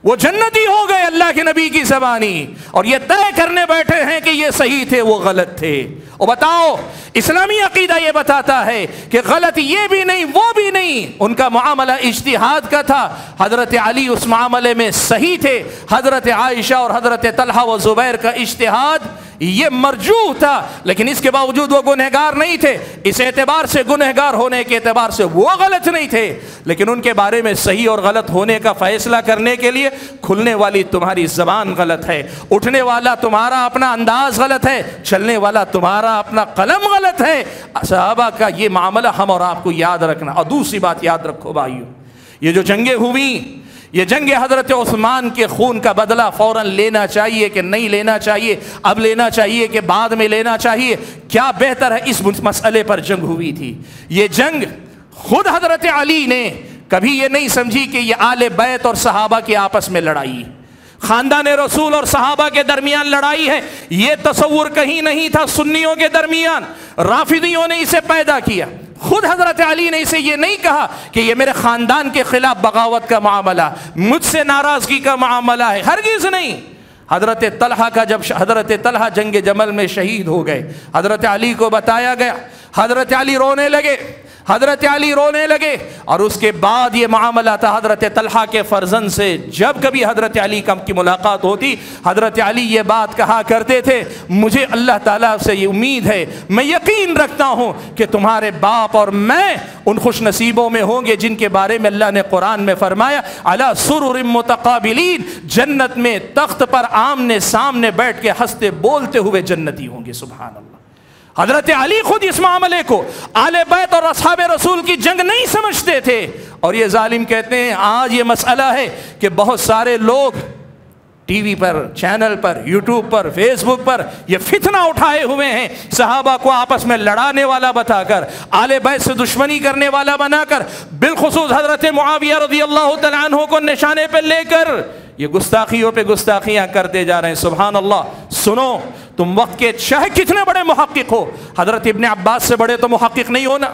وہ جنتی ہو گئے اللہ کے نبی کی زبانی، اور یہ طے کرنے بیٹھے ہیں کہ یہ صحیح تھے وہ غلط تھے۔ اور بتاؤ، اسلامی عقیدہ یہ بتاتا ہے کہ غلط یہ بھی نہیں وہ بھی نہیں، ان کا معاملہ اجتہاد کا تھا۔ حضرت علی اس معاملے میں صحیح تھے، حضرت عائشہ اور حضرت طلحہ و زبیر کا اجتہاد یہ مرجوح تھا، لیکن اس کے باوجود وہ گنہگار نہیں تھے۔ اس اعتبار سے گنہگار ہونے کے اعتبار سے وہ غلط نہیں تھے، لیکن ان کے بارے میں صحیح اور غلط ہونے کا فیصلہ کرنے کے لیے کھلنے والی تمہاری زبان غلط ہے، اٹھنے والا تمہارا اپنا انداز غلط ہے، چلنے والا تمہارا اپنا قلم غلط ہے۔ صحابہ کا یہ معاملہ ہم اور آپ کو یاد رکھنا۔ اور دوسری بات یاد رکھو بھائیو، یہ جو جنگیں ہوئیں، یہ جنگ حضرت عثمان کے خون کا بدلہ فوراً لینا چاہیے کہ نہیں لینا چاہیے، اب لینا چاہیے کہ بعد میں لینا چاہیے، کیا بہتر ہے، اس مسئلے پر جنگ ہوئی تھی۔ یہ جنگ خود حضرت علی نے کبھی یہ نہیں سمجھی کہ یہ آل بیت اور صحابہ کے آپس میں لڑائی، خاندان رسول اور صحابہ کے درمیان لڑائی ہے، یہ تصور کہیں نہیں تھا سنیوں کے درمیان۔ رافضیوں نے اسے پیدا کیا، خود حضرت علی نے اسے یہ نہیں کہا کہ یہ میرے خاندان کے خلاف بغاوت کا معاملہ، مجھ سے ناراضگی کا معاملہ ہے، ہرگز نہیں۔ حضرت طلحہ کا جب حضرت طلحہ جنگ جمل میں شہید ہو گئے، حضرت علی کو بتایا گیا، حضرت علی رونے لگے، حضرت علی رونے لگے، اور اس کے بعد یہ معاملہ تھا حضرت طلحہ کے فرزند سے جب کبھی حضرت علی کی ملاقات ہوتی، حضرت علی یہ بات کہا کرتے تھے، مجھے اللہ تعالیٰ سے یہ امید ہے، میں یقین رکھتا ہوں کہ تمہارے باپ اور میں ان خوش نصیبوں میں ہوں گے جن کے بارے میں اللہ نے قرآن میں فرمایا، علی سرر متقابلین، جنت میں تخت پر آمنے سامنے بیٹھ کے ہنستے بولتے ہوئے جنتی ہوں گے۔ سبحان اللہ۔ حضرت علی خود اس معاملے کو آل بیت اور اصحاب رسول کی جنگ نہیں سمجھتے تھے، اور یہ ظالم کہتے ہیں آج یہ مسئلہ ہے کہ بہت سارے لوگ ٹی وی پر، چینل پر، یوٹیوب پر، فیس بک پر یہ فتنہ اٹھائے ہوئے ہیں، صحابہ کو آپس میں لڑانے والا بتا کر، آل بیت سے دشمنی کرنے والا بنا کر، بالخصوص حضرت معاویہ رضی اللہ تعالیٰ عنہ کو نشانے پہ لے کر یہ گستاخیوں پہ گستاخیاں کرتے جا رہے ہیں۔ سبحان اللہ۔ سنو، تم وقت کے چاہے کتنے بڑے محقق ہو، حضرت ابن عباس سے بڑے تو محقق نہیں ہونا،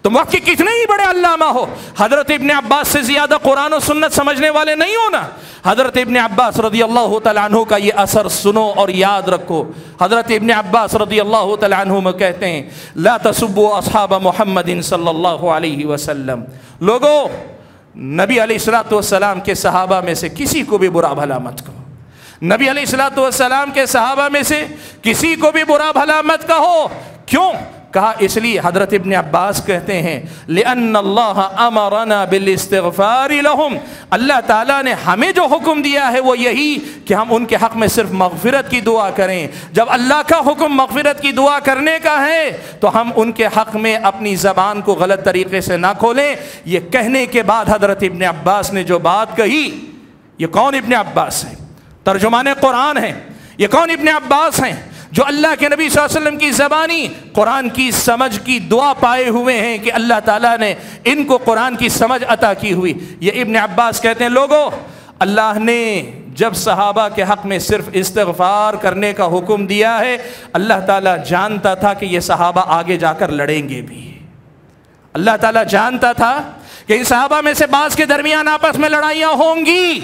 تم وقت کے کتنے ہی بڑے علامہ ہو، حضرت ابن عباس سے زیادہ قرآن و سنت سمجھنے والے نہیں ہونا۔ حضرت ابن عباس رضی اللہ تعالیٰ عنہ کا یہ اثر سنو اور یاد رکھو۔ حضرت ابن عباس رضی اللہ تعالیٰ عنہ میں کہتے ہیں، لا تسبوا اصحاب محمد صلی اللہ علیہ وسلم، لوگو نبی علیہ الصلوۃ والسلام کے صحابہ میں سے کسی کو بھی برا بھلا مت کہو، نبی علیہ الصلوۃ والسلام کے صحابہ میں سے کسی کو بھی برا بھلا مت کہو۔ کیوں کہا؟ اس لیے حضرت ابن عباس کہتے ہیں، لأن اللہ امرنا بالاستغفار لهم، اللہ تعالیٰ نے ہمیں جو حکم دیا ہے وہ یہی کہ ہم ان کے حق میں صرف مغفرت کی دعا کریں۔ جب اللہ کا حکم مغفرت کی دعا کرنے کا ہے تو ہم ان کے حق میں اپنی زبان کو غلط طریقے سے نہ کھولیں۔ یہ کہنے کے بعد حضرت ابن عباس نے جو بات کہی، یہ کون ابن عباس ہیں؟ ترجمان قرآن ہیں۔ یہ کون ابن عباس ہیں؟ جو اللہ کے نبی صلی اللہ علیہ وسلم کی زبانی قرآن کی سمجھ کی دعا پائے ہوئے ہیں کہ اللہ تعالیٰ نے ان کو قرآن کی سمجھ عطا کی ہوئی۔ یہ ابن عباس کہتے ہیں، لوگو اللہ نے جب صحابہ کے حق میں صرف استغفار کرنے کا حکم دیا ہے، اللہ تعالیٰ جانتا تھا کہ یہ صحابہ آگے جا کر لڑیں گے بھی۔ اللہ تعالیٰ جانتا تھا کہ ان صحابہ میں سے بعض کے درمیان آپس میں لڑائیاں ہوں گی،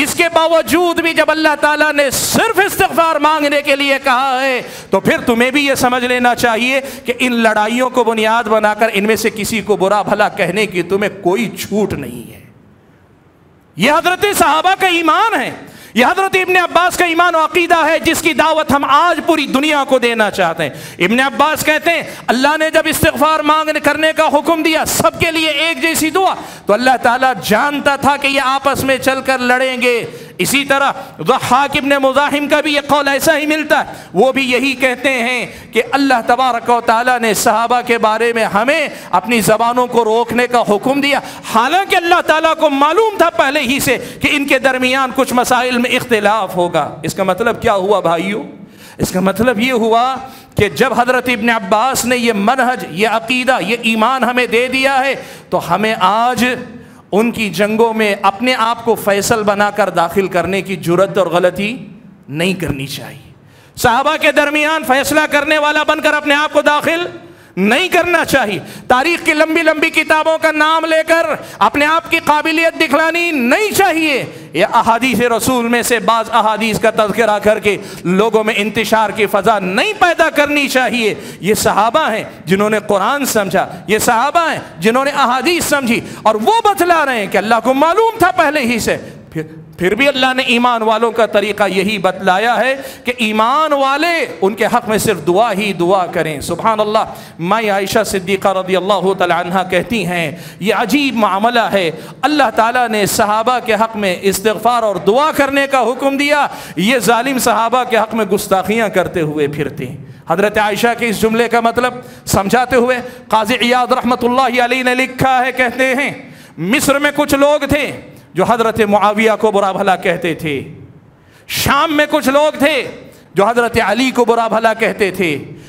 اس کے باوجود بھی جب اللہ تعالیٰ نے صرف استغفار مانگنے کے لیے کہا ہے تو پھر تمہیں بھی یہ سمجھ لینا چاہیے کہ ان لڑائیوں کو بنیاد بنا کر ان میں سے کسی کو برا بھلا کہنے کی تمہیں کوئی چھوٹ نہیں ہے۔ یہ حضرت صحابہ کا ایمان ہے، یہ حضرت ابن عباس کا ایمان و عقیدہ ہے جس کی دعوت ہم آج پوری دنیا کو دینا چاہتے ہیں۔ ابن عباس کہتے ہیں، اللہ نے جب استغفار مانگنے کرنے کا حکم دیا سب کے لیے ایک جیسی دعا، تو اللہ تعالیٰ جانتا تھا کہ یہ آپس میں چل کر لڑیں گے۔ اسی طرح ضحاک ابن مزاحم کا بھی یہ قول ایسا ہی ملتا ہے، وہ بھی یہی کہتے ہیں کہ اللہ تبارک و تعالیٰ نے صحابہ کے بارے میں ہمیں اپنی زبانوں کو روکنے کا حکم دیا، حالانکہ اللہ تعالیٰ کو معلوم تھا پہلے ہی سے کہ ان کے درمیان کچھ مسائل میں اختلاف ہوگا۔ اس کا مطلب کیا ہوا بھائیو؟ اس کا مطلب یہ ہوا کہ جب حضرت ابن عباس نے یہ منہج، یہ عقیدہ، یہ ایمان ہمیں دے دیا ہے تو ہمیں آج ان کی جنگوں میں اپنے آپ کو فیصل بنا کر داخل کرنے کی جرات اور غلطی نہیں کرنی چاہیے۔ صحابہ کے درمیان فیصلہ کرنے والا بن کر اپنے آپ کو داخل نہیں کرنا چاہیے۔ تاریخ کی لمبی لمبی کتابوں کا نام لے کر اپنے آپ کی قابلیت دکھلانی نہیں چاہیے۔ یہ احادیث رسول میں سے بعض احادیث کا تذکرہ کر کے لوگوں میں انتشار کی فضا نہیں پیدا کرنی چاہیے۔ یہ صحابہ ہیں جنہوں نے قرآن سمجھا، یہ صحابہ ہیں جنہوں نے احادیث سمجھی، اور وہ بتلا رہے ہیں کہ اللہ کو معلوم تھا پہلے ہی سے۔ پھر بھی اللہ نے ایمان والوں کا طریقہ یہی بتلایا ہے کہ ایمان والے ان کے حق میں صرف دعا ہی دعا کریں۔ سبحان اللہ۔ ماں عائشہ صدیقہ رضی اللہ تعالی عنہ کہتی ہیں، یہ عجیب معاملہ ہے، اللہ تعالیٰ نے صحابہ کے حق میں استغفار اور دعا کرنے کا حکم دیا، یہ ظالم صحابہ کے حق میں گستاخیاں کرتے ہوئے پھرتے ہیں۔ حضرت عائشہ کے اس جملے کا مطلب سمجھاتے ہوئے قاضی عیاض رحمۃ اللہ علیہ نے لکھا ہے، کہتے ہیں مصر میں کچھ لوگ تھے جو حضرت معاویہ کو برا بھلا کہتے تھے، شام میں کچھ لوگ تھے جو حضرت علی کو برا بھلا کہتے تھے،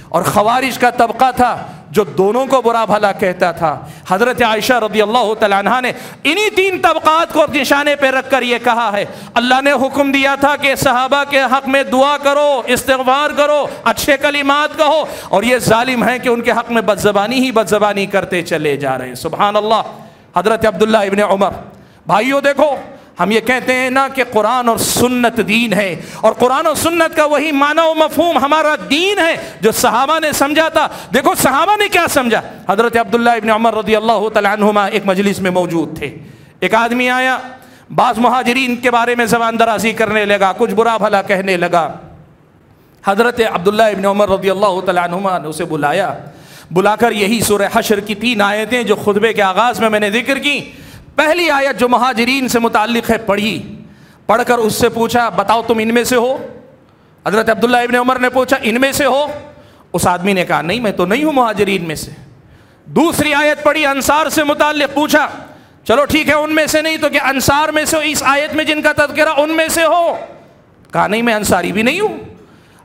اور خوارج کا طبقہ تھا جو دونوں کو برا بھلا کہتا تھا۔ حضرت عائشہ رضی اللہ تعالیٰ عنہا نے انہی تین طبقات کو نشانے پہ رکھ کر یہ کہا ہے، اللہ نے حکم دیا تھا کہ صحابہ کے حق میں دعا کرو، استغفار کرو، اچھے کلمات کہو، اور یہ ظالم ہیں کہ ان کے حق میں بد زبانی کرتے چلے جا رہے ہیں۔ سبحان اللہ۔ حضرت عبداللہ ابن عمر، بھائیو دیکھو، ہم یہ کہتے ہیں نا کہ قرآن اور سنت دین ہے، اور قرآن اور سنت کا وہی معنی و مفہوم ہمارا دین ہے جو صحابہ نے سمجھا تھا۔ دیکھو صحابہ نے کیا سمجھا۔ حضرت عبداللہ ابن عمر رضی اللہ تعالیٰ عنہما ایک مجلس میں موجود تھے، ایک آدمی آیا، بعض مہاجرین کے بارے میں زبان درازی کرنے لگا، کچھ برا بھلا کہنے لگا۔ حضرت عبداللہ ابن عمر رضی اللہ تعالیٰ عنہما نے اسے بلا کر یہی سورہ حشر کی 3 آیتیں جو خطبے کے آغاز میں نے ذکر کی، پہلی آیت جو مہاجرین سے متعلق ہے پڑھ کر اس سے پوچھا، بتاؤ تم ان میں سے ہو؟ حضرت عبداللہ ابن عمر نے پوچھا، ان میں سے ہو؟ اس آدمی نے کہا، نہیں میں تو نہیں ہوں مہاجرین میں سے۔ دوسری آیت پڑھی انصار سے متعلق، پوچھا چلو ٹھیک ہے ان میں سے نہیں تو کہ انصار میں سے، اس آیت میں جن کا تذکرہ ان میں سے ہو؟ کہا نہیں میں انصاری بھی نہیں ہوں۔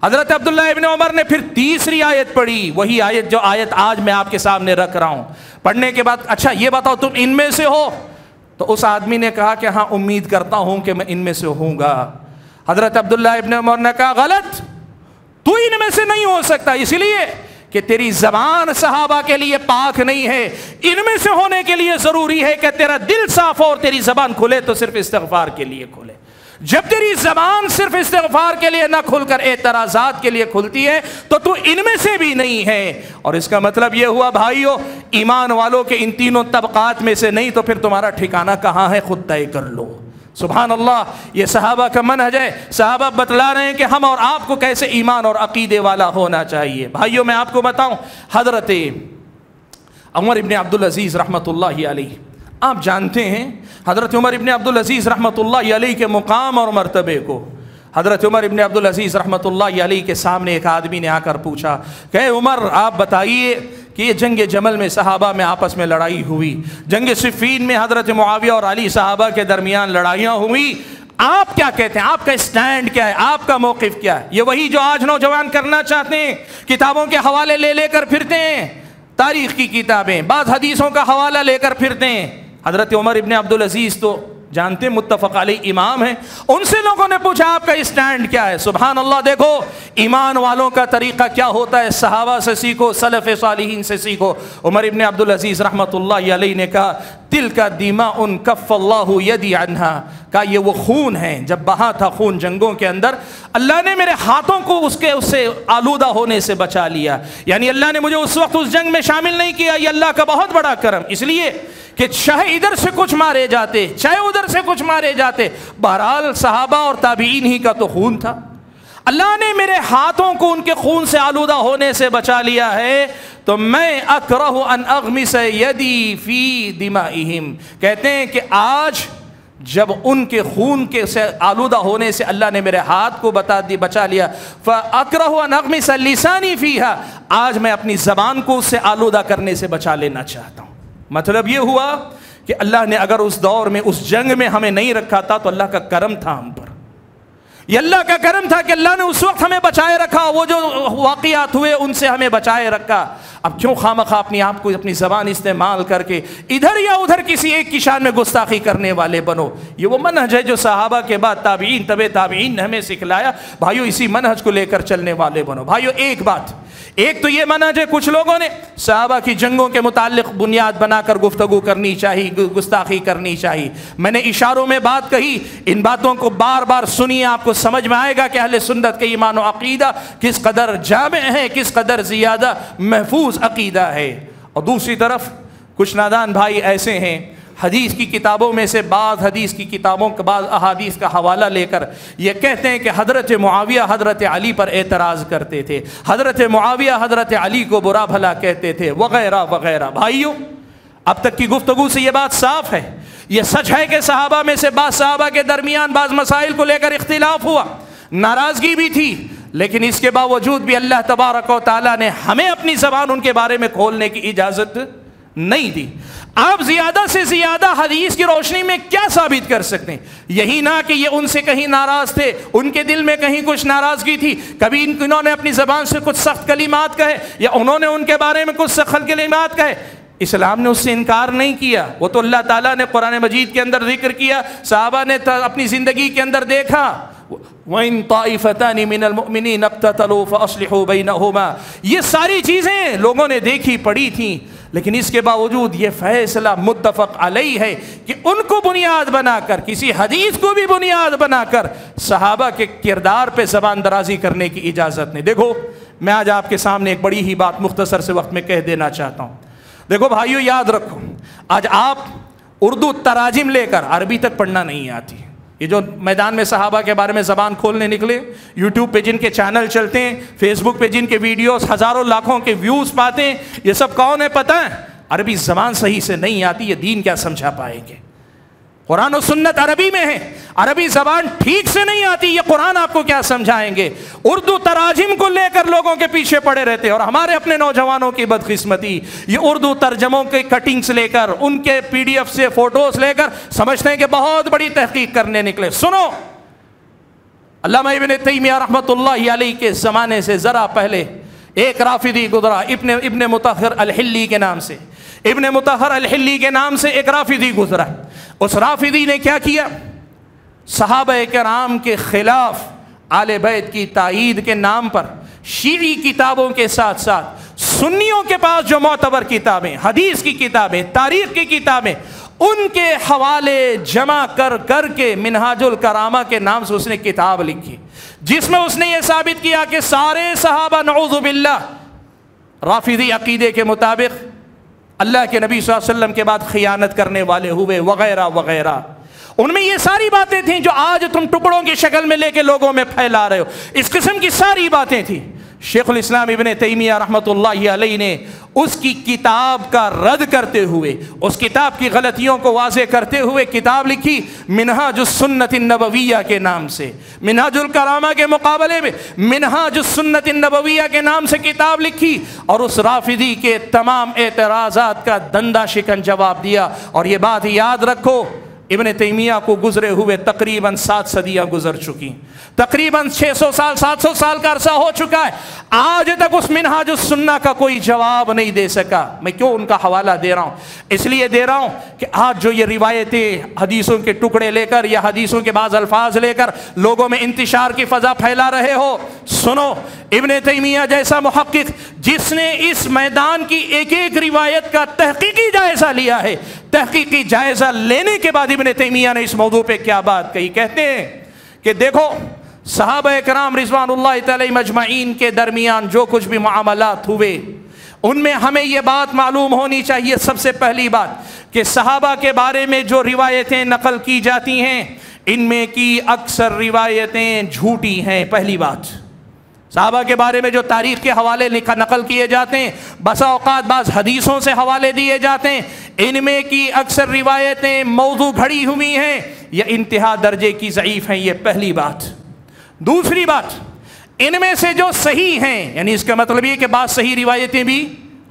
حضرت عبداللہ ابن عمر نے پھر تیسری آیت پڑھی، وہی آیت جو آیت آج میں آپ کے سامنے رکھ رہا ہوں۔ پڑھنے کے بعد اچھا یہ بتاؤ تم ان میں سے ہو؟ تو اس آدمی نے کہا کہ ہاں امید کرتا ہوں کہ میں ان میں سے ہوں گا۔ حضرت عبداللہ ابن عمر نے کہا غلط، تو ان میں سے نہیں ہو سکتا، اس لیے کہ تیری زبان صحابہ کے لیے پاک نہیں ہے۔ ان میں سے ہونے کے لیے ضروری ہے کہ تیرا دل صاف ہو اور تیری زبان کھلے تو صرف استغفار کے لیے کھلے۔ جب تیری زبان صرف استغفار کے لیے نہ کھل کر اعتراضات کے لیے کھلتی ہے تو تو ان میں سے بھی نہیں ہے۔ اور اس کا مطلب یہ ہوا بھائیو، ایمان والوں کے ان تینوں طبقات میں سے نہیں تو پھر تمہارا ٹھکانہ کہاں ہے خود طے کر لو۔ سبحان اللہ، یہ صحابہ کا منہج ہے۔ صحابہ بتلا رہے ہیں کہ ہم اور آپ کو کیسے ایمان اور عقیدے والا ہونا چاہیے۔ بھائیو میں آپ کو بتاؤں، حضرت عمر ابن عبدالعزیز رحمۃ اللہ علیہ، آپ جانتے ہیں حضرت عمر ابن عبدالعزیز رحمۃ اللہ علیہ کے مقام اور مرتبے کو۔ حضرت عمر ابن عبدالعزیز رحمۃ اللہ علیہ کے سامنے ایک آدمی نے آ کر پوچھا کہ اے عمر آپ بتائیے کہ یہ جنگ جمل میں صحابہ میں آپس میں لڑائی ہوئی، جنگ صفین میں حضرت معاویہ اور علی صحابہ کے درمیان لڑائیاں ہوئی، آپ کیا کہتے ہیں؟ آپ کا اسٹینڈ کیا ہے؟ آپ کا موقف کیا ہے؟ یہ وہی جو آج نوجوان کرنا چاہتے ہیں، کتابوں کے حوالے لے لے کر پھرتے ہیں، تاریخ کی کتابیں، بعض حدیثوں کا حوالہ لے کر پھرتے ہیں۔ حضرت عمر ابن عبدالعزیز تو جانتے متفق علیہ امام ہیں، ان سے لوگوں نے پوچھا آپ کا اسٹینڈ کیا ہے؟ سبحان اللہ، دیکھو ایمان والوں کا طریقہ کیا ہوتا ہے، صحابہ سے سیکھو، سلف صالحین سے سیکھو۔ عمر ابن عبدالعزیز رحمۃ اللہ علیہ نے کہا تل کا دیما ان کف اللہ یدی عنہا، کہا یہ وہ خون ہے، جب بہا تھا خون جنگوں کے اندر، اللہ نے میرے ہاتھوں کو اس سے آلودہ ہونے سے بچا لیا، یعنی اللہ نے مجھے اس وقت اس جنگ میں شامل نہیں کیا، یہ اللہ کا بہت بڑا کرم، اس لیے کہ چاہے ادھر سے کچھ مارے جاتے چاہے ادھر سے کچھ مارے جاتے، بہرحال صحابہ اور تابعین ہی کا تو خون تھا، اللہ نے میرے ہاتھوں کو ان کے خون سے آلودہ ہونے سے بچا لیا ہے، تو میں اکرہ ان اغمس یدی فی دمائہم، کہتے ہیں کہ آج جب ان کے خون کے سے آلودہ ہونے سے اللہ نے میرے ہاتھ کو بچا لیا، فَأَكْرَهُ أَنْ أَغْمِسَ لِسَانِي فِيهَا، آج میں اپنی زبان کو اس سے آلودہ کرنے سے بچا لینا چاہتا ہوں۔ مطلب یہ ہوا کہ اللہ نے اگر اس دور میں اس جنگ میں ہمیں نہیں رکھا تھا تو اللہ کا کرم تھا ہم پر، یہ اللہ کا کرم تھا کہ اللہ نے اس وقت ہمیں بچائے رکھا، وہ جو واقعات ہوئے ان سے ہمیں بچائے رکھا۔ اب کیوں خواہ اپنی آپ کو اپنی زبان استعمال کر کے ادھر یا ادھر کسی ایک کی شان میں گستاخی کرنے والے بنو؟ یہ وہ منہج ہے جو صحابہ کے بعد تابعین تبع تابعین نے ہمیں سکھلایا، بھائیو اسی منہج کو لے کر چلنے والے بنو۔ بھائیو ایک بات، ایک تو یہ منہج ہے کچھ لوگوں نے صحابہ کی جنگوں کے متعلق بنیاد بنا کر گفتگو کرنی چاہیے، گستاخی کرنی چاہیے۔ میں نے اشاروں میں بات کہی، ان باتوں کو بار بار سنیے، آپ کو سمجھ میں آئے گا کہ اہل سنت کے ایمان و عقیدہ کس قدر جامع ہے، کس قدر زیادہ محفوظ عقیدہ ہے۔ اور دوسری طرف کچھ نادان بھائی ایسے ہیں، حدیث کی کتابوں میں سے بعض حدیث کی کتابوں کے بعض احادیث کا حوالہ لے کر یہ کہتے ہیں کہ حضرت معاویہ حضرت علی پر اعتراض کرتے تھے، حضرت معاویہ حضرت علی کو برا بھلا کہتے تھے، وغیرہ وغیرہ۔ بھائیوں اب تک کی گفتگو سے یہ بات صاف ہے، یہ سچ ہے کہ صحابہ میں سے بعض صحابہ کے درمیان بعض مسائل کو لے کر اختلاف ہوا، ناراضگی بھی تھی، لیکن اس کے باوجود بھی اللہ تبارک و تعالیٰ نے ہمیں اپنی زبان ان کے بارے میں کھولنے کی اجازت نہیں دی۔ آپ زیادہ سے زیادہ حدیث کی روشنی میں کیا ثابت کر سکتے ہیں؟ یہی نہ کہ یہ ان سے کہیں ناراض تھے، ان کے دل میں کہیں کچھ ناراضگی تھی، کبھی انہوں نے اپنی زبان سے کچھ سخت کلمات کہے یا انہوں نے ان کے بارے میں کچھ سخت کلمات کہے، اسلام نے اس سے انکار نہیں کیا، وہ تو اللہ تعالیٰ نے قرآن مجید کے اندر ذکر کیا، صحابہ نے اپنی زندگی کے اندر دیکھا، وَإِن طَائِفَتَانِ مِنَ الْمُؤْمِنِينَ اقْتَتَلُوا فَأَصْلِحُوا بَيْنَهُمَا، یہ ساری چیزیں لوگوں نے دیکھی پڑھی تھیں، لیکن اس کے باوجود یہ فیصلہ متفق علیہ ہے کہ ان کو بنیاد بنا کر، کسی حدیث کو بھی بنیاد بنا کر صحابہ کے کردار پہ زبان درازی کرنے کی اجازت نہیں۔ دیکھو میں آج آپ کے سامنے ایک بڑی ہی بات مختصر سے وقت میں کہہ دینا چاہتا ہوں۔ دیکھو بھائیو یاد رکھو، آج آپ اردو تراجم لے کر عربی تک پڑھنا نہیں آتی، یہ جو میدان میں صحابہ کے بارے میں زبان کھولنے نکلے، یوٹیوب پہ جن کے چینل چلتے ہیں، فیس بک پہ جن کے ویڈیوز ہزاروں لاکھوں کے ویوز پاتے ہیں، یہ سب کون ہے پتہ ہے؟ عربی زبان صحیح سے نہیں آتی، یہ دین کیا سمجھا پائیں گے؟ قرآن و سنت عربی میں ہے، عربی زبان ٹھیک سے نہیں آتی، یہ قرآن آپ کو کیا سمجھائیں گے؟ اردو تراجم کو لے کر لوگوں کے پیچھے پڑے رہتے ہیں، اور ہمارے اپنے نوجوانوں کی بدقسمتی، یہ اردو ترجموں کے کٹنگز لے کر، ان کے پی ڈی ایف سے فوٹوز لے کر سمجھتے ہیں کہ بہت بڑی تحقیق کرنے نکلے۔ سنو، علامہ ابن تیمیہ رحمۃ اللہ علیہ کے زمانے سے ذرا پہلے ایک رافضی گزرا ابن مطہر الحلی کے نام سے. ابن مطہر الحلی کے نام سے ایک رافضی گزرا. اس رافضی نے کیا کیا؟ صحابہ کرام کے خلاف آل بیت کی تائید کے نام پر شیعی کتابوں کے ساتھ ساتھ سنیوں کے پاس جو معتبر کتابیں، حدیث کی کتابیں، تاریخ کی کتابیں، ان کے حوالے جمع کر کر کے منہاج الکرامہ کے نام سے اس نے کتاب لکھی، جس میں اس نے یہ ثابت کیا کہ سارے صحابہ نعوذ باللہ رافضی عقیدے کے مطابق اللہ کے نبی صلی اللہ علیہ وسلم کے بعد خیانت کرنے والے ہوئے وغیرہ وغیرہ. ان میں یہ ساری باتیں تھیں جو آج تم ٹکڑوں کی شکل میں لے کے لوگوں میں پھیلا رہے ہو. اس قسم کی ساری باتیں تھیں. شیخ الاسلام ابن تیمیہ رحمۃ اللہ علیہ نے اس کی کتاب کا رد کرتے ہوئے، اس کتاب کی غلطیوں کو واضح کرتے ہوئے کتاب لکھی منہاج السنت النبویہ کے نام سے. منہاج الکرامہ کے مقابلے میں منہاج السنت النبویہ کے نام سے کتاب لکھی اور اس رافضی کے تمام اعتراضات کا دندہ شکن جواب دیا. اور یہ بات یاد رکھو، ابن تیمیہ کو گزرے ہوئے تقریباً 7 صدیاں گزر چکی، تقریباً 600 سال 700 سال کا عرصہ ہو چکا ہے. آج تک اس منہاج السنہ کا کوئی جواب نہیں دے سکا. میں کیوں ان کا حوالہ دے رہا ہوں؟ اس لیے دے رہا ہوں کہ آج جو یہ روایتیں حدیثوں کے ٹکڑے لے کر یا حدیثوں کے بعض الفاظ لے کر لوگوں میں انتشار کی فضا پھیلا رہے ہو، سنو، ابن تیمیہ جیسا محقق جس نے اس میدان کی ایک ایک روایت کا تحقیقی جائزہ لیا ہے، تحقیقی جائزہ لینے کے بعد ابن تیمیہ نے اس موضوع پہ کیا بات کہی؟ کہتے ہیں کہ دیکھو، صحابہ کرام رضوان اللہ تعالی مجمعین کے درمیان جو کچھ بھی معاملات ہوئے، ان میں ہمیں یہ بات معلوم ہونی چاہیے. سب سے پہلی بات کہ صحابہ کے بارے میں جو روایتیں نقل کی جاتی ہیں، ان میں کی اکثر روایتیں جھوٹی ہیں. پہلی بات، صحابہ کے بارے میں جو تاریخ کے حوالے نقل کیے جاتے ہیں، بسا اوقات بعض حدیثوں سے حوالے دیے جاتے ہیں، ان میں کی اکثر روایتیں موضوع گھڑی ہوئی ہیں یا انتہا درجے کی ضعیف ہیں. یہ پہلی بات. دوسری بات، ان میں سے جو صحیح ہیں، یعنی اس کا مطلب یہ کہ بعض صحیح روایتیں بھی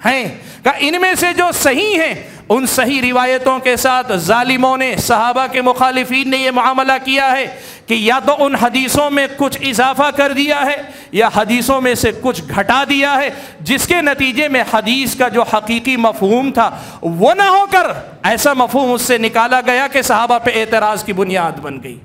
ہیں، کہ ان میں سے جو صحیح ہیں ان صحیح روایتوں کے ساتھ ظالموں نے، صحابہ کے مخالفین نے یہ معاملہ کیا ہے کہ یا تو ان حدیثوں میں کچھ اضافہ کر دیا ہے یا حدیثوں میں سے کچھ گھٹا دیا ہے، جس کے نتیجے میں حدیث کا جو حقیقی مفہوم تھا وہ نہ ہو کر ایسا مفہوم اس سے نکالا گیا کہ صحابہ پہ اعتراض کی بنیاد بن گئی.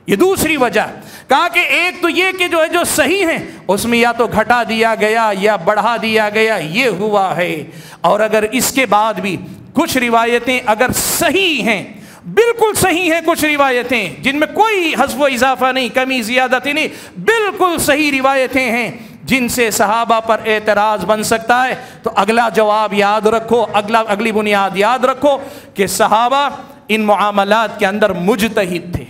یہ دوسری وجہ. کہا کہ ایک تو یہ کہ جو صحیح ہیں اس میں یا تو گھٹا دیا گیا یا بڑھا دیا گیا، یہ ہوا ہے. اور اگر اس کے بعد بھی کچھ روایتیں اگر صحیح ہیں، بالکل صحیح ہیں، کچھ روایتیں جن میں کوئی حذف و اضافہ نہیں، کمی زیادتی نہیں، بالکل صحیح روایتیں ہیں جن سے صحابہ پر اعتراض بن سکتا ہے، تو اگلا جواب یاد رکھو، اگلی بنیاد یاد رکھو کہ صحابہ ان معاملات کے اندر مجتہد تھے،